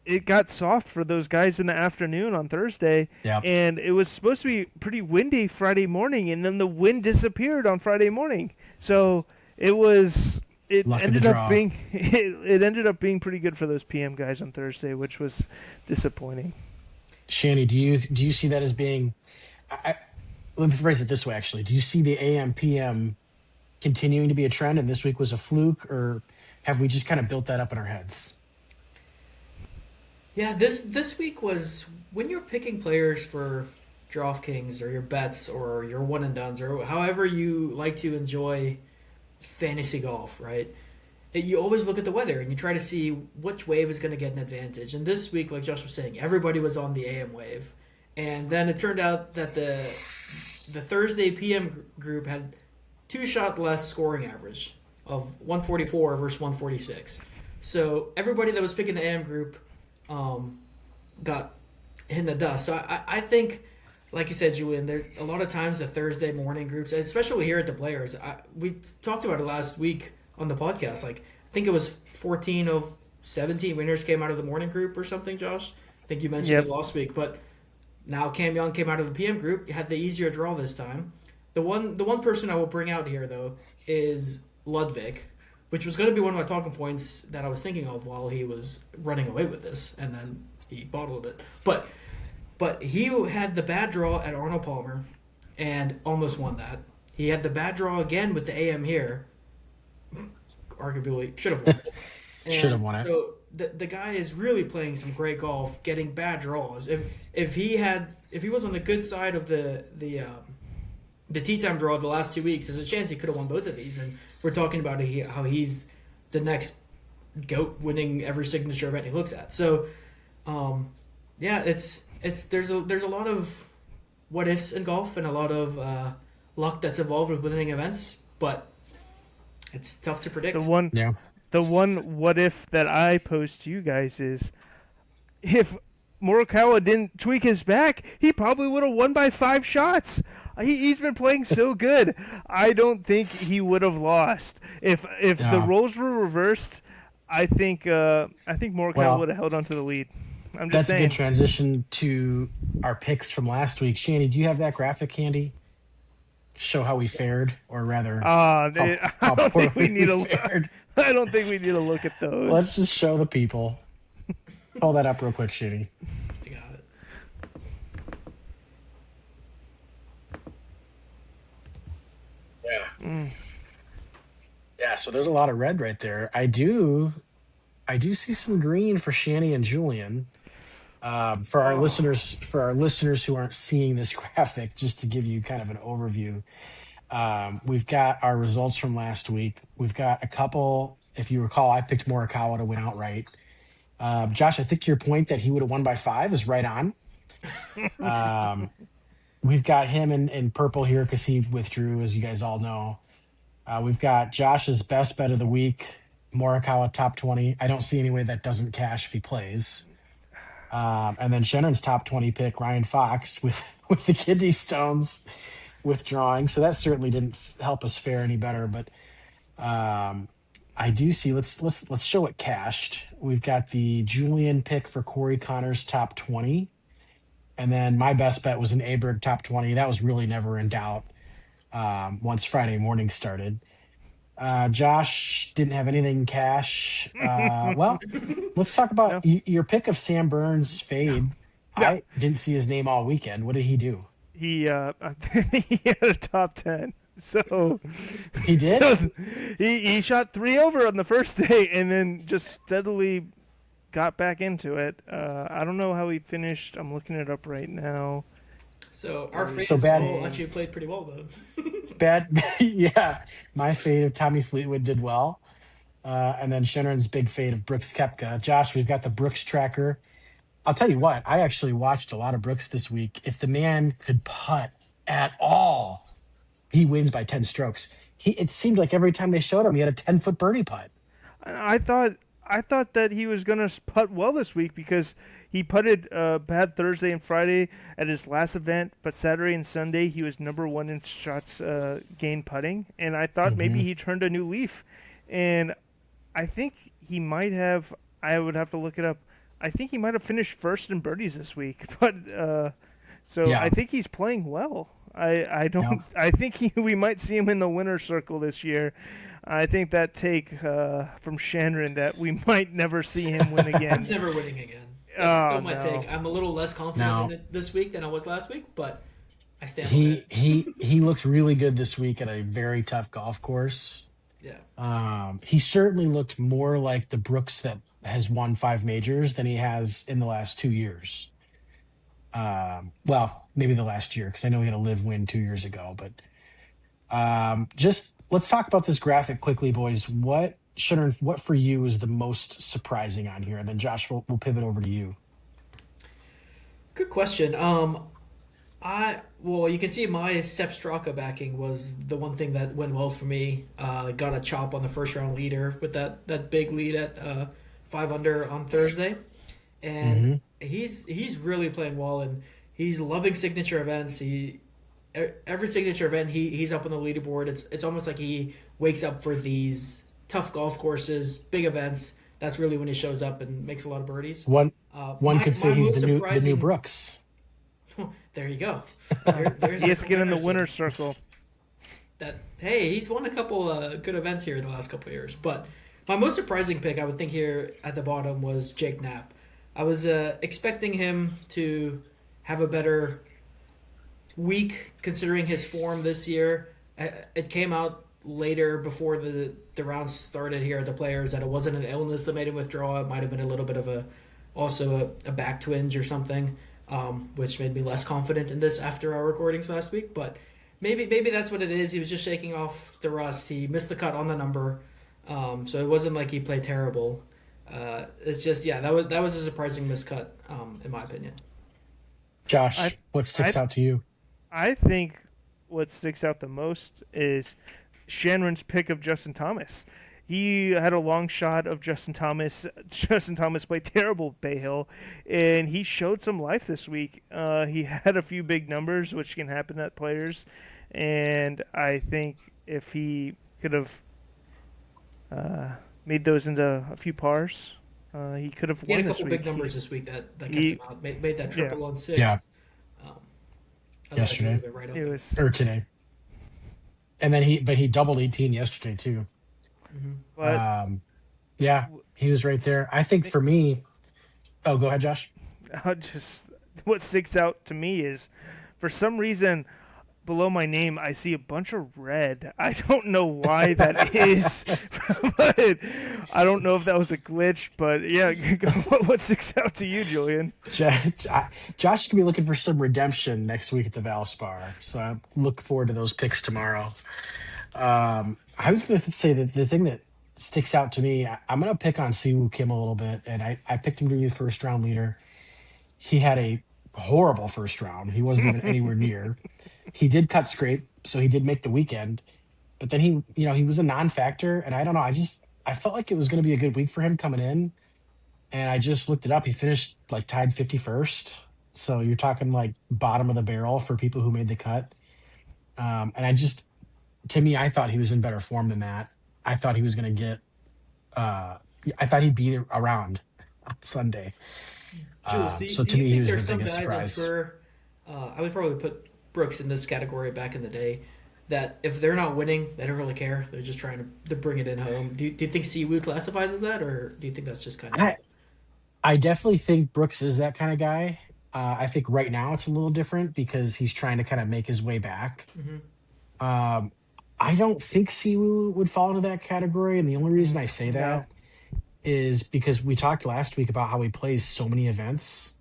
it got soft for those guys in the afternoon on Thursday. Yep. And it was supposed to be pretty windy Friday morning, and then the wind disappeared on Friday morning. So it was. It Luck of the ended up draw. being it ended up being pretty good for those PM guys on Thursday, which was disappointing. Shanny, do you see that as being? Let me phrase it this way. Actually, do you see the AM PM continuing to be a trend, and this week was a fluke, or have we just kind of built that up in our heads? yeah, this week was when you're picking players for DraftKings or your bets or your one and dones or however you like to enjoy fantasy golf, right? You always look at the weather and you try to see which wave is going to get an advantage. And this week, like Josh was saying, everybody was on the AM wave, and then it turned out that the Thursday PM group had 2 shot less scoring average of 144 versus 146. So everybody that was picking the AM group got hit in the dust. So I think, like you said, Julian, there a lot of times the Thursday morning groups, especially here at the Players, we talked about it last week on the podcast. Like I think it was 14 of 17 winners came out of the morning group or something. Josh, I think you mentioned Yep. it last week, but now Cam Young came out of the PM group. You had the easier draw this time. The one person I will bring out here though is Ludwig, which was going to be one of my talking points that I was thinking of while he was running away with this, and then he bottled it. But he had the bad draw at Arnold Palmer and almost won that. He had the bad draw again with the AM here. Arguably should have won it. Should have won it. So the guy is really playing some great golf, getting bad draws. If he was on the good side of the tee time draw the last 2 weeks, there's a chance he could have won both of these. And we're talking about how he's the next GOAT winning every signature event he looks at. So Um, yeah, it's there's a lot of what ifs in golf and a lot of luck that's involved with winning events, but it's tough to The predict. one Yeah. the one what if that I pose to you guys is if Morikawa didn't tweak his back, he probably would have won by 5 shots. He's been playing so good. I don't think he would have lost if the Yeah. roles were reversed. I think Morikawa would Well, have held on to the lead. I'm just that's a good saying. transition to our picks from last week. Shanny, do you have that graphic handy? Show how we fared, or rather, I how don't think we poorly need we to. fared. I don't think we need to look at Let's those. just show the people. Pull that up real quick, Shanny. I got it. Yeah. Mm. Yeah. So there's a lot of red right there. I do see some green for Shanny and Julian. Oh. For our listeners who aren't seeing this graphic, just to give you kind of an overview, we've got our results from last week. We've got a couple. If you recall, I picked Morikawa to win outright. Josh, I think your point that he would have won by 5 is right on. Um, we've got him in purple here because he withdrew, as you guys all know. We've got Josh's best bet of the week, Morikawa top 20. I don't see any way that doesn't cash if he plays. And then Shannon's top 20 pick, Ryan Fox, with with the kidney stones withdrawing. So that certainly didn't help us fare any better. But um, I do see. Let's show it cashed. We've got the Julian pick for Corey Connors top 20, and then my best bet was an Aberg top 20. That was really never in doubt once Friday morning started. Josh didn't have anything cash. Well, let's talk about No. your pick of Sam Burns No. fade. No. I didn't see his name all weekend. What did he do? He had a top 10. So He did? so he shot 3 over on the first day and then just steadily got back into it. I don't know how he finished. I'm looking it up right now. So our Where is fade So his is bad, all name? actually played pretty well though. bad. Yeah, my fade of Tommy Fleetwood did well, and then Shenron's big fade of Brooks Kepka. Josh, we've got the Brooks tracker. I'll tell you what. I actually watched a lot of Brooks this week. If the man could putt at all, he wins by 10 strokes. It seemed like every time they showed him, he had a 10-foot birdie putt. I thought I thought that he was gonna putt well this week because he putted bad Thursday and Friday at his last event, but Saturday and Sunday he was number one in shots gained putting, and I thought maybe Hmm. he turned a new leaf, and I think he might have. I would have to look it up. I think he might have finished first in birdies this week, but so I Yeah. think he's playing well. I Yeah. don't I think we might see him in the winner's circle this year. I think that take from Shandron that we might never see him win He's again. never winning again. That's Oh still my no. take. I'm a little less confident in No, it this week than I was last week, but I stand by he it. he he looked really good this week at a very tough golf course. Yeah. He certainly looked more like the Brooks that has won 5 majors than he has in the last 2 years. Well, maybe the last year because I know he had a live win 2 years ago. But just let's talk about this graphic quickly, boys. What for you is the most surprising on here? And then Josh, we'll pivot over to you. Good question. I well, you can see my Sepp Straka backing was the one thing that went well for me. Got a chop on the first round leader with that big lead at 5 under on Thursday, and Hmm. he's really playing well and he's loving signature events. Every signature event he's up on the leaderboard. It's almost like he wakes up for these tough golf courses, big events. That's really when he shows up and makes a lot of birdies. One one could My say he's most the new surprising. Brooks. There you go. There's He a has to get in the comparison. winner's circle. That hey, he's won a couple good events here the last couple of years. But my most surprising pick, I would think here at the bottom, was Jake Knapp. I was expecting him to have a better week considering his form this year. It came out later before the round started here at the Players that it wasn't an illness that made him withdraw. It might have been a little bit of a back twinge or something, which made me less confident in this after our recordings last week. But maybe that's what it is. He was just shaking off the rust. He missed the cut on the number, so it wasn't like he played terrible. It's just yeah, that was a surprising miscut, in my opinion. I Josh, what I sticks out to you? I think what sticks out the most is Shanron's pick of Justin Thomas. He had a long shot of Justin Thomas. Justin Thomas played terrible at Bay Hill, and he showed some life this week. He had a few big numbers, which can happen at players, and I think if he could have uh, made those into a few pars, he could have He had won a this couple big week. numbers this week that kept him He out. Made that yeah, triple on Yeah, six. Um, Otherwise, he would yesterday have been right up it there. was. or today. And then but he doubled 18 yesterday too. Hmm. But Um, yeah, he was right there. I think for me, oh, go ahead, Josh. just what sticks out to me is, for some reason, below my name, I see a bunch of red. I don't know why that is, but I don't know if that was a glitch. But yeah, what sticks out to you, Julian? Josh can be looking for some redemption next week at the Valspar, so I look forward to those picks tomorrow. I was going to say that the thing that sticks out to me, I'm going to pick on Siwoo Kim a little bit, and I picked him to be the first round leader. He had a horrible first round. He wasn't even anywhere near. He did cut scrape, so he did make the weekend, but then he was a non-factor, and I don't know. I felt like it was going to be a good week for him coming in, and I just looked it up. He finished like tied 51st, so you're talking like bottom of the barrel for people who made the cut. And to me, I thought he was in better form than that. I thought he was going to get. Uh, I thought he'd be around on Sunday. Jules, So do to you me, he think was there's the some biggest guys on surprise. tour? I would probably put Brooks in this category back in the day. That if they're not winning, they don't really care. They're just trying to bring it in home. Do you think Siwoo classifies as that, or do you think that's just kind of? I I definitely think Brooks is that kind of guy. I think right now it's a little different because he's trying to kind of make his way back. Hmm. Um, I don't think Siwoo would fall into that category, and the only reason I say No, that is because we talked last week about how he plays so many events.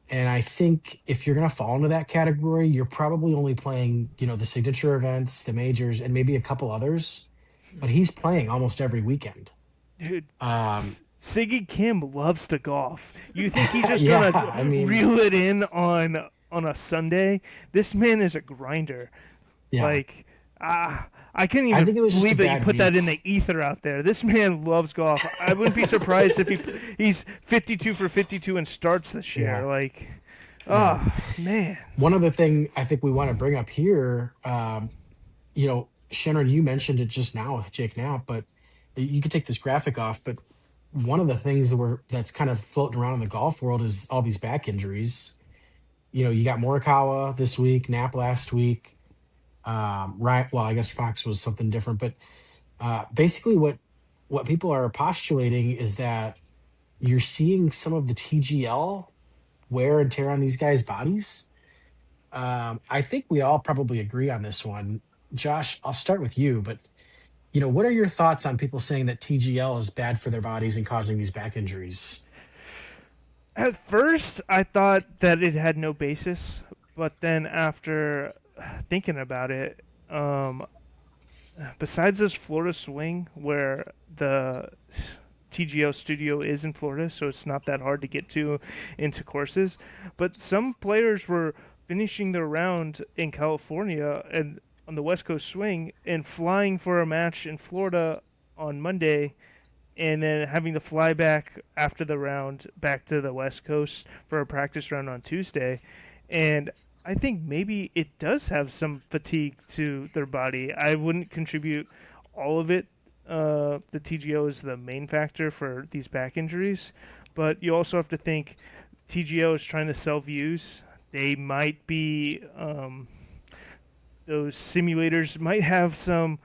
And I think if you're going to fall into that category, you're probably only playing, the signature events, the majors, and maybe a couple others. But he's playing almost every weekend. dude. Um, Siggy Kim loves to golf. You think he's just yeah, gonna I mean, reel it in on a Sunday? This man is a grinder. yeah, Like, I can't I even think it was just a believe that you bad put that week. in the ether out there. This man loves golf. I wouldn't be surprised if he's 52 for 52 and starts this year. Yeah, Like, yeah. oh man, One other thing I think we want to bring up here, Shannon, you mentioned it just now with Jake Knapp, but you could take this graphic off. But one of the things that's kind of floating around in the golf world is all these back injuries. You got Morikawa this week, Knapp last week. Right. Well, I guess Fox was something different, but basically, what people are postulating is that you're seeing some of the TGL wear and tear on these guys' bodies. I think we all probably agree on this one. Josh, I'll start with you, but what are your thoughts on people saying that TGL is bad for their bodies and causing these back injuries? at first I thought that it had no basis, but then after thinking about it, um, besides this Florida swing where the TGO studio is in Florida, so it's not that hard to get to into courses. But some players were finishing their round in California and on the West Coast swing and flying for a match in Florida on Monday and then having to fly back after the round back to the West Coast for a practice round on Tuesday. And I think maybe it does have some fatigue to their body. I wouldn't contribute all of it. The TGO is the main factor for these back injuries, but you also have to think TGO is trying to sell views. They might be those simulators might have some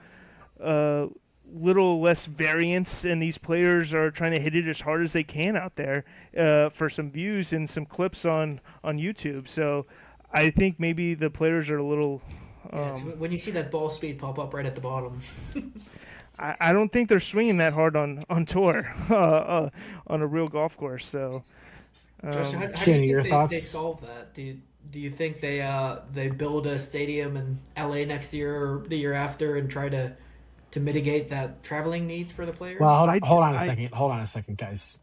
uh, little less variance, and these players are trying to hit it as hard as they can out there for some views and some clips on YouTube. So I think maybe the players are a little. Yeah, it's Um, when you see that ball speed pop up right at the bottom. I don't think they're swinging that hard on tour on a real golf course. So Josh, um, how do you Shannon, think your they thoughts? solve that? Do you think they build a stadium in LA next year or the year after and try to to mitigate that traveling needs for the Well, players. hold on a I second. Hold on a second, guys.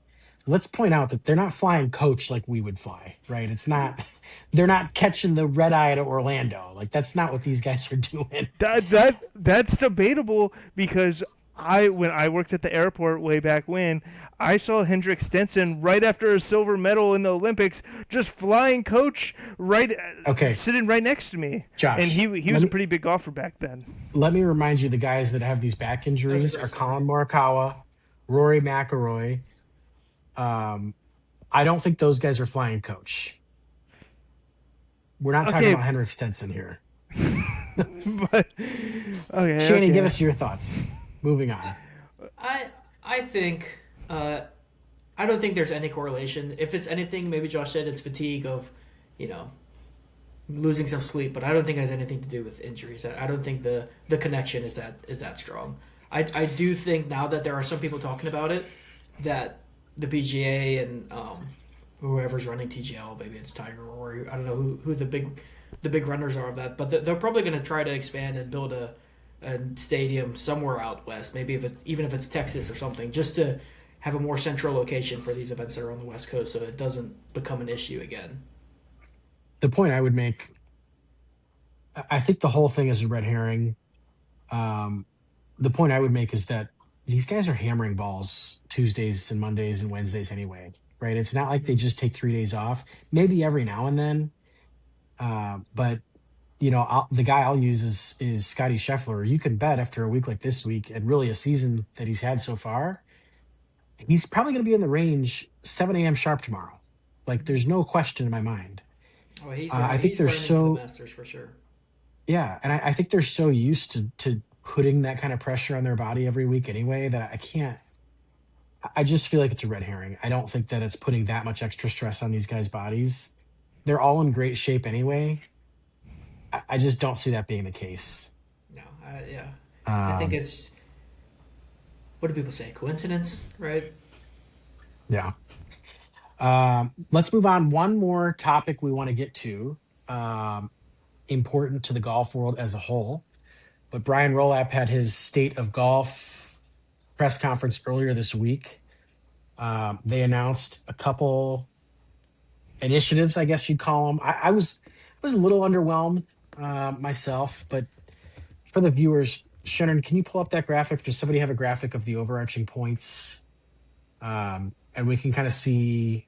Let's point out that they're not flying coach like we would fly, right? It's not, they're not catching the red eye to Orlando. Like, that's not what these guys are doing. that's debatable because I when I worked at the airport way back when, I saw Hendrik Stenson right after a silver medal in the Olympics just flying coach right Okay, sitting right next to me, and Josh, he was a pretty big golfer back then. let me remind you the guys that have these back That was a injuries great are story. Colin Morikawa, Rory McIlroy. Um, I don't think those guys are flying coach. We're not talking Okay, about Henrik Stenson here. but okay, Shannon, give okay. us your thoughts. Moving on. I I think I don't think there's any correlation. If it's anything, maybe Josh said it's fatigue of, you know, losing some sleep, but I don't think it has anything to do with injuries. I don't think the connection is that strong. I do think now that there are some people talking about it that the PGA and whoever's running TGL, maybe it's Tiger or I don't know who the big runners are of that, but they're probably going to try to expand and build a stadium somewhere out west, maybe if it's even if it's Texas or something, just to have a more central location for these events that are on the West Coast, so it doesn't become an issue again. The point I would make, I think the whole thing is a red herring. Um, the point I would make is that these guys are hammering balls Tuesdays and Mondays and Wednesdays anyway, right? It's not like they just take 3 days off, maybe every now and then. But the guy I'll use is Scotty Scheffler. You can bet after a week like this week, and really a season that he's had so far, he's probably going to be in the range 7 a.m. sharp tomorrow. Like, there's no question in my mind. Oh, he's I running. think He's they're running for the so Masters for sure. Yeah, and I think they're so used to putting that kind of pressure on their body every week anyway that I can't. I just feel like it's a red herring. I don't think that it's putting that much extra stress on these guys' bodies. They're all in great shape anyway. I just don't see that being the case. No, yeah, I think Um, it's what do people say? Coincidence, right? yeah. Let's move on. One more topic we want to get to, um, important to the golf world as a whole. But Brian Rolap had his state of golf press conference earlier this week. They announced a couple initiatives, I guess you'd call them. I was a little underwhelmed myself, but for the viewers, Shannon, can you pull up that graphic? Does somebody have a graphic of the overarching points? And we can kind of see.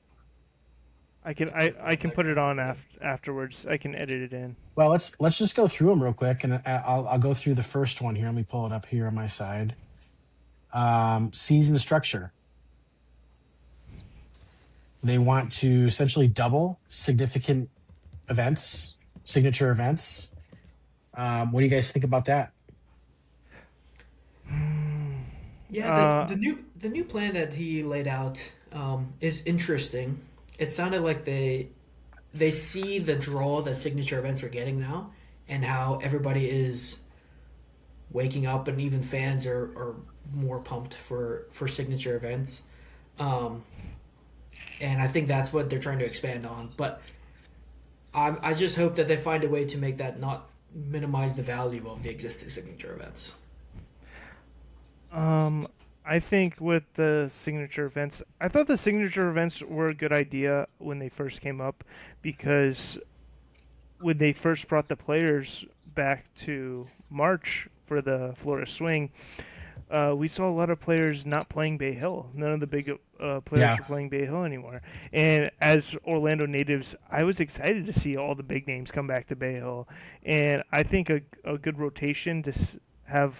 Pull I up can that put it graphic. on Yeah. afterwards. I can edit it in. Well, let's just go through them real quick, and I'll go through the first one here. Let me pull it up here on my side. Season structure. They want to essentially double significant events, signature events. What do you guys think about that? Yeah, Uh, the new plan that he laid out is interesting. It sounded like they see the draw that signature events are getting now, and how everybody is waking up, and even fans are more pumped for signature events. Um, and I think that's what they're trying to expand on. But I just hope that they find a way to make that not minimize the value of the existing signature events. Um, I think with the signature events, I thought the signature events were a good idea when they first came up because when they first brought the players back to March for the Florida Swing, we saw a lot of players not playing Bay Hill. None of the big players Yeah, were playing Bay Hill anymore. And as Orlando natives, I was excited to see all the big names come back to Bay Hill. And I think a good rotation to have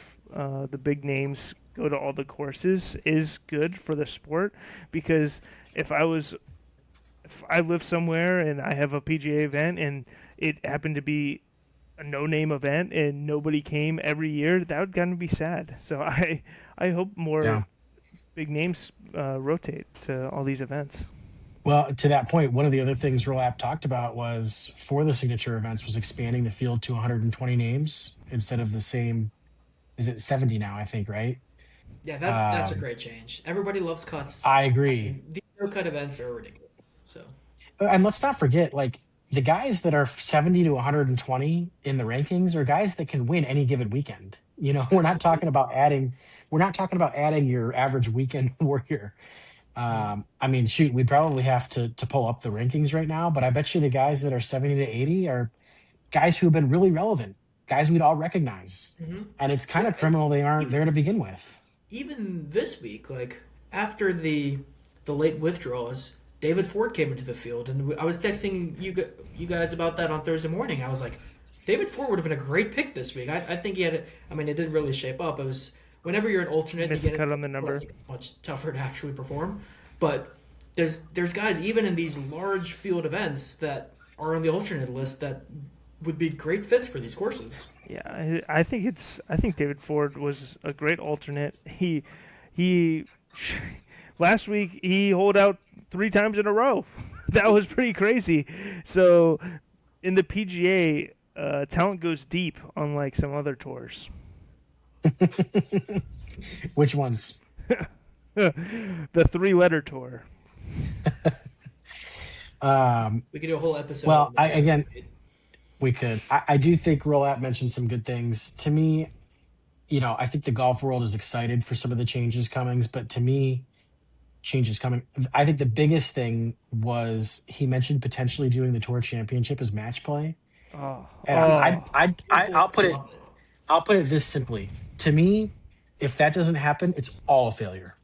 the big names go to all the courses is good for the sport because if I was if I live somewhere and I have a PGA event and it happened to be a no-name event and nobody came every year, that would kind of be sad. So I hope more yeah. big names rotate to all these events. Well, to that point, one of the other things Rolap talked about was for the signature events was expanding the field to 120 names instead of the same. Is it 70 now? I think, right? Yeah, that's a Um, great change. Everybody loves cuts. I I agree. mean, these no cut events are ridiculous. So And let's not forget, like, the guys that are 70 to 120 in the rankings are guys that can win any given weekend. You know, Absolutely. we're not talking about adding your average weekend warrior. No. I mean, shoot, we'd probably have to pull up the rankings right now, but I bet you the guys that are 70 to 80 are guys who have been really relevant, guys we'd all recognize. Hmm. And it's kind Yeah, of criminal they aren't even there to begin with. even this week, like after the late withdrawals, David Ford came into the field, and I was texting you guys about that on Thursday morning. I was like, David Ford would have been a great pick this week. I think he had it. I mean, it didn't really shape up. It was whenever you're an alternate, you Missed the get it. cut on the Well, I number. think it's much tougher to actually perform. But there's guys even in these large field events that are on the alternate list that would be great fits for these courses. Yeah, I think David Ford was a great alternate. He last week he holed out 3 times in a row. That was pretty crazy. So in the PGA, talent goes deep, unlike some other tours. Which ones? The three-letter tour. Um, We could do a whole episode well, on I that. again, we could. I do think Rolat mentioned some good things. To me, you know, I think the golf world is excited for some of the changes comings, but to me, changes coming. I think the biggest thing was he mentioned potentially doing the tour championship as match play. Oh, And oh, Beautiful. Love it. I'll put it this simply. To me, if that doesn't happen, it's all a failure.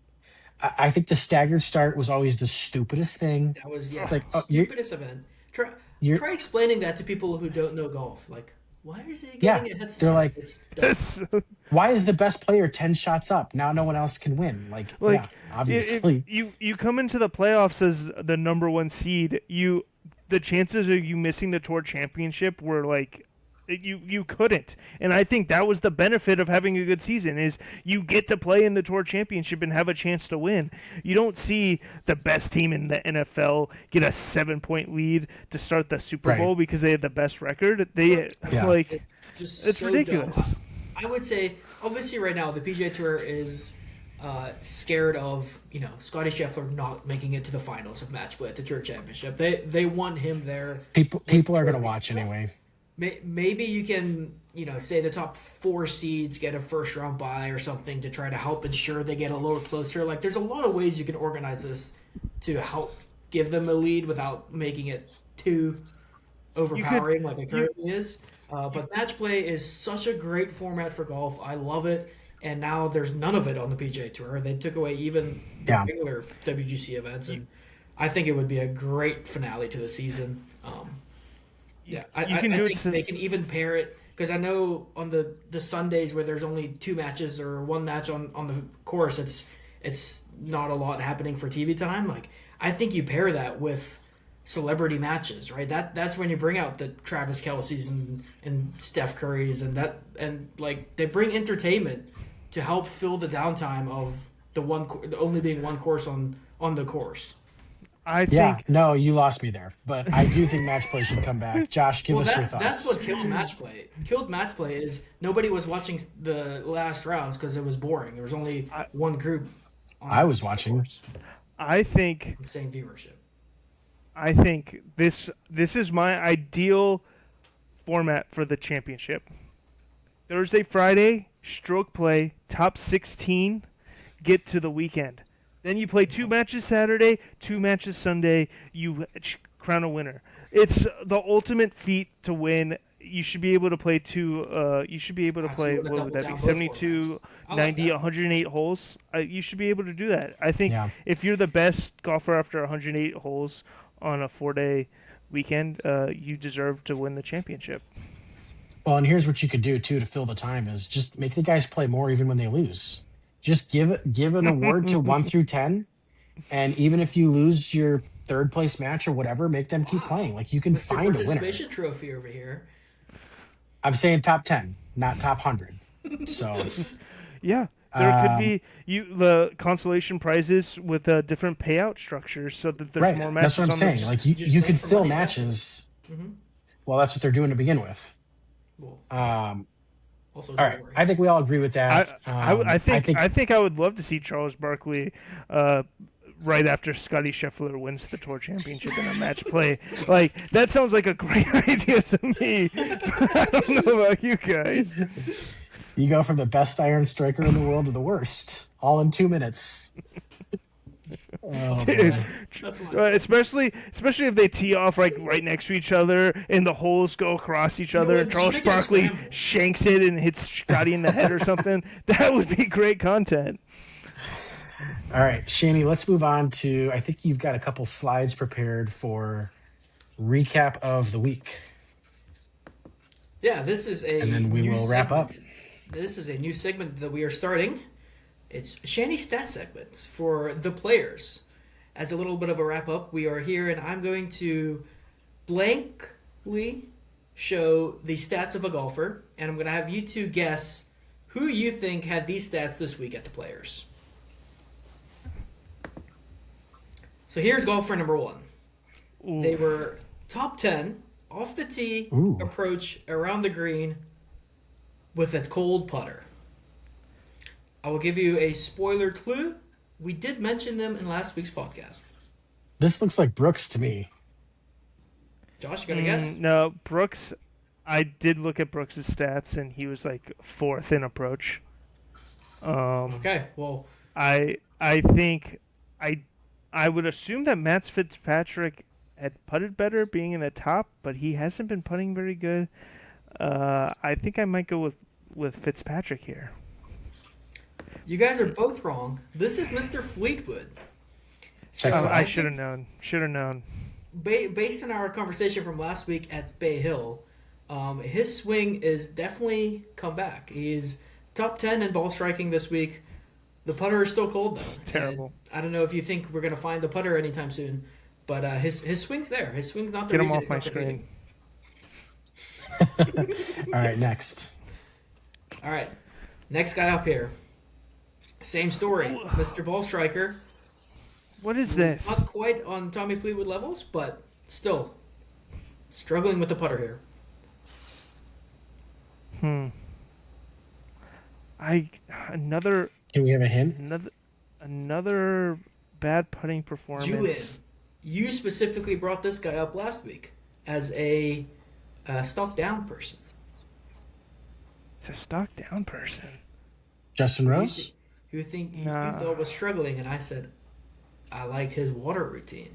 I think the staggered start was always the stupidest thing. That was It's yeah, like, oh, stupidest event. Try you're, try explaining that to people who don't know golf. Like, why is he yeah. getting a head They're start? like, It's dumb. why is the best player 10 shots up? Now no one else can win. Like, yeah, like if obviously. you come into the playoffs as the number one seed, the chances of you missing the tour championship were like you couldn't. And I think that was the benefit of having a good season is you get to play in the tour championship and have a chance to win. You don't see the best team in the NFL get a 7 point lead to start the Super Right. Bowl because they had the best record. But They Yeah. like it's just it's so dumb. ridiculous. I would say, obviously, right now the PGA Tour is scared of Scotty Scheffler not making it to the finals of match play at the Tour Championship. They want him there with People are going to trophies and watch stuff. anyway. Maybe you can, say the top four seeds get a first round bye or something to try to help ensure they get a little closer. Like, there's a lot of ways you can organize this to help give them a lead without making it too You could overpowering like it you currently is. you But match play is such a great format for golf. I love it. And now there's none of it on the PGA Tour. They took away even the Yeah. regular WGC events, you, and I think it would be a great finale to the season. Yeah, you can I do think it. they can even pair it because I know on the Sundays where there's only two matches or one match on the course, it's not a lot happening for TV time. Like, I think you pair that with celebrity matches, right? That's when you bring out the Travis Kelce's and Steph Curry's and like they bring entertainment to help fill the downtime of the only being one course on the course. I Yeah. think No, you lost me there. But I do think match play should come back. Josh, give Well, us your that's what thoughts. killed match play. Killed match play is nobody was watching the last rounds because it was boring. There was only I, one group I was on the watching. course. I think I'm saying viewership. this is my ideal format for the championship. Thursday, Friday, stroke play, top 16 get to the weekend. Then you play two matches Saturday, two matches Sunday. You crown a winner. It's the ultimate feat to win. You should be able to play two. You should be able to I see you play. want to What would double that be? down both formats. 72, I like 90, that. 108 holes. You should be able to do that. I think Yeah. if you're the best golfer after 108 holes on a 4 day weekend, you deserve to win the championship. Well, and here's what you could do too to fill the time is just make the guys play more even when they lose. Just give an award to 1 through 10, and even if you lose your third place match or whatever, make them keep Wow, playing. Like you can Mr. find a winner. Participation Trophy over here. I'm saying top 10, not top 100. So, Yeah, there could um, be the consolation prizes with different payout structures, so that there's right. more That's what matches I'm on the. saying. Just Like you just you play could for fill money eventually. matches. Hmm. Well, that's what they're doing to begin with. Well, Um, also all right. jewelry. I think we all agree with I, that. I I think think I would love to see Charles Barkley uh, right after Scotty Scheffler wins the Tour Championship in a match play. Like, that sounds like a great idea to me. I don't know about you guys. You go from the best iron striker in the world to the worst, all in 2 minutes. Oh boy. That's life. Especially if they tee off like right next to each other and the holes go across each other. what? Charles Just make it a Barkley scramble. shanks it and hits Scotty in the head or something. That would be great content. All right, Shani, let's move on to, I think you've got a couple slides prepared for recap of the week. Yeah, this is a And then we new will wrap up. segment. This is a new segment that we are starting. It's Shanny Stat segments for the players. As a little bit of a wrap up, we are here and I'm going to blankly show the stats of a golfer, and I'm going to have you two guess who you think had these stats this week at the players. So here's golfer number one. Ooh. They were top 10 off the tee, Ooh. approach around the green with a cold putter. I will give you a spoiler clue. We did mention them in last week's podcast. This looks like Brooks to me. Josh, you got a guess? No, Brooks. I did look at Brooks' stats, and he was like fourth in approach. Okay, well, I think I would assume that Matt Fitzpatrick had putted better, being in the top, but he hasn't been putting very good. I think I might go with Fitzpatrick here. you guys are both wrong. This is Mr. Fleetwood. Checks Oh, out. I should have known. Should have known. Based on our conversation from last week at Bay Hill, his swing is definitely come back. He's top 10 in ball striking this week. The putter is still cold, though. Terrible. And I don't know if you think we're going to find the putter anytime soon, but his swing's there. His swing's not the Get him reason off he's my not competing. screen. All right, next. All right, next guy up here. Same story. Mr. Ball Striker. What is this? Not quite on Tommy Fleetwood levels, but still struggling with the putter here. Another Can we have a hint? another bad putting performance. Julian, you specifically brought this guy up last week as a stock down person. It's a stock down person. Justin Rose? Who think you Nah. thought was struggling, and I said I liked his water routine.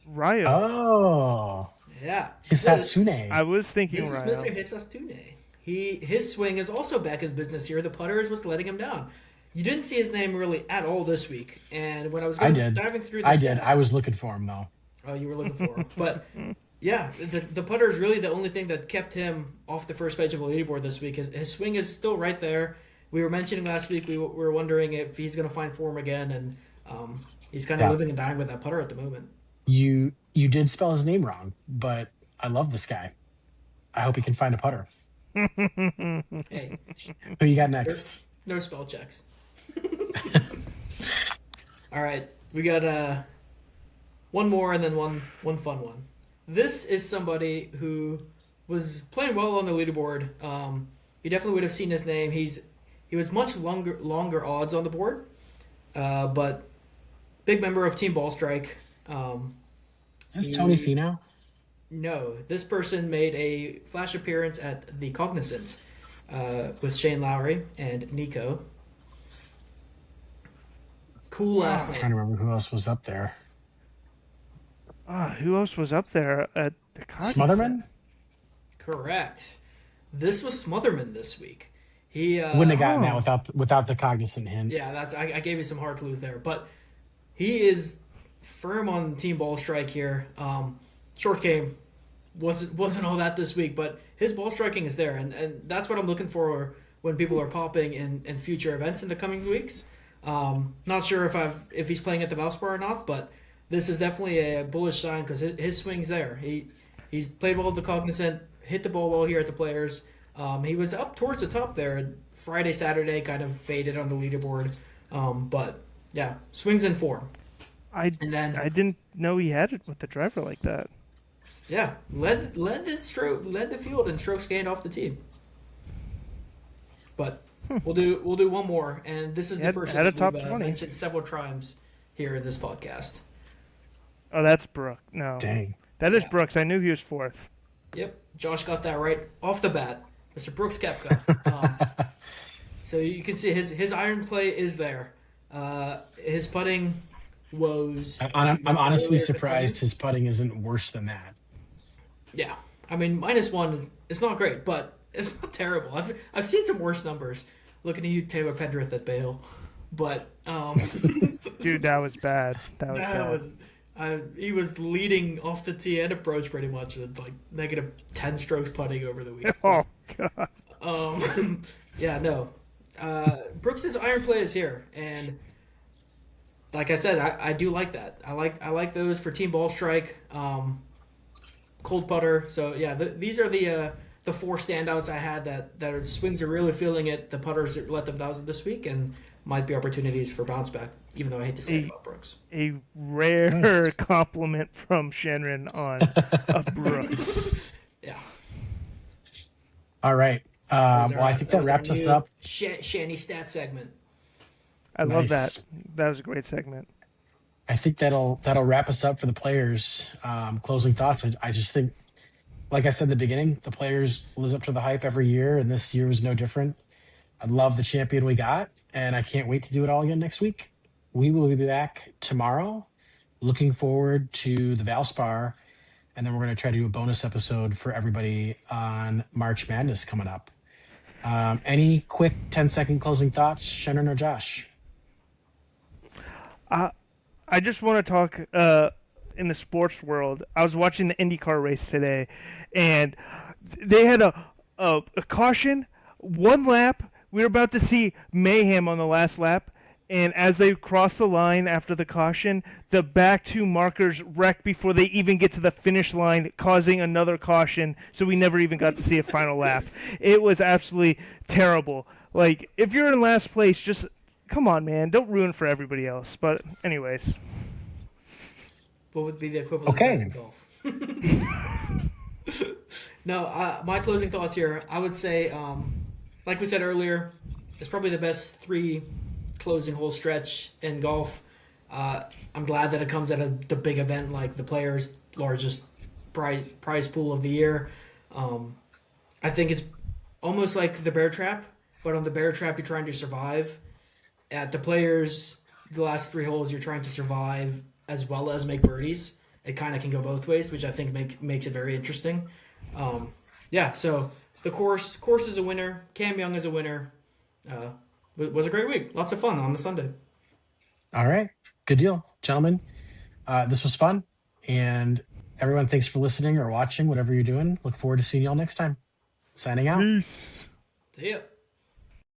Ryo. Oh, Yeah, Hisatsune. I was thinking This is Ryo. Mr. Hisatsune. His swing is also back in business here. The putters was letting him down. You didn't see his name really at all this week, and when I was I did. diving through the I did. stats- I was looking for him though. Oh, you were looking for him. But yeah, the putter is really the only thing that kept him off the first page of the leaderboard this week. His swing is still right there. We were mentioning last week, we were wondering if he's going to find form again, and he's kind of Yeah. living and dying with that putter at the moment. You did spell his name wrong, but I love this guy. I hope he can find a putter. Hey, Who you got next? no spell checks. All right, we got one more and then one fun one. This is somebody who was playing well on the leaderboard. You definitely would have seen his name. He was much longer odds on the board, but big member of Team Ball Strike. Is this Tony Finau? No, this person made a flash appearance at the Cognizant with Shane Lowry and Nico. Cool last I'm name. trying to remember who else was up there. Who else was up there at the Cognizant? Smotherman? Correct. This was Smotherman this week. He Wouldn't have gotten that without the cognizant hint. yeah, I gave you some hard clues there, but he is firm on Team Ball Strike here. Short game wasn't all that this week, but his ball striking is there, and that's what I'm looking for when people are popping in future events in the coming weeks. Not sure if he's playing at the Valspar or not, but this is definitely a bullish sign because his swing's there. He's played well at the Cognizant, hit the ball well here at the Players. He was up towards the top there. Friday, Saturday kind of faded on the leaderboard, but yeah, swings in form. I then didn't know he had it with the driver like that. yeah, led the field in strokes gained off the tee. But we'll do one more, and this is the Had person a that top we've 20. mentioned several times here in this podcast. Oh, that's Brooke. No, Dang. that is Yeah. Brooks. I knew he was fourth. Yep. Josh got that right off the bat. Mr. Brooks Koepka. So you can see his iron play is there. His putting woes. I'm honestly Earlier surprised continued. his putting isn't worse than that. Yeah, I mean -1 is it's not great, but it's not terrible. I've seen some worse numbers. Looking at you, Taylor Pendrith at Bale, but Dude, that was bad. That was that bad. was he was leading off the tee and approach pretty much with like -10 strokes putting over the week. Oh god. Yeah, no. Brooks's iron play is here, and like I said, I do like that. I like those for team ball strike, cold putter. So yeah, these are the four standouts I had that are, swings are really feeling it. The putters let them down this week, and might be opportunities for bounce back. Even though I hate to say it about Brooks. A rare Nice. compliment from Shenron on a Brooks. Yeah. All right. That was Well, I think that was our wraps us new up. Shanny stat segment. I love Nice. that. That was a great segment. I think that'll wrap us up for the players. Closing thoughts. I just think, like I said in the beginning, the players lives up to the hype every year, and this year was no different. I love the champion we got, and I can't wait to do it all again next week. We will be back tomorrow. Looking forward to the Valspar, and then we're going to try to do a bonus episode for everybody on March Madness coming up. Any quick 10-second closing thoughts, Shannon or Josh? I just want to talk in the sports world. I was watching the IndyCar race today, and they had a caution, one lap. We were about to see mayhem on the last lap, and as they crossed the line after the caution, the back two markers wrecked before they even get to the finish line, causing another caution, so we never even got to see a final lap. It was absolutely terrible. Like, if you're in last place, just come on, man. Don't ruin for everybody else. But anyways, What would be the equivalent of Okay. that in golf? No, my closing thoughts here. I would say, like we said earlier, it's probably the best three closing hole stretch in golf. I'm glad that it comes at the big event like the Players' largest prize pool of the year. I think it's almost like the Bear Trap, but on the Bear Trap you're trying to survive. At the Players, the last three holes you're trying to survive as well as make birdies. It kind of can go both ways, which I think makes it very interesting. Yeah, so the course is a winner. Cam Young is a winner. Was a great week. Lots of fun on the Sunday. All right. Good deal, gentlemen. This was fun. And everyone, thanks for listening or watching, whatever you're doing. Look forward to seeing y'all next time. Signing out. peace. See ya.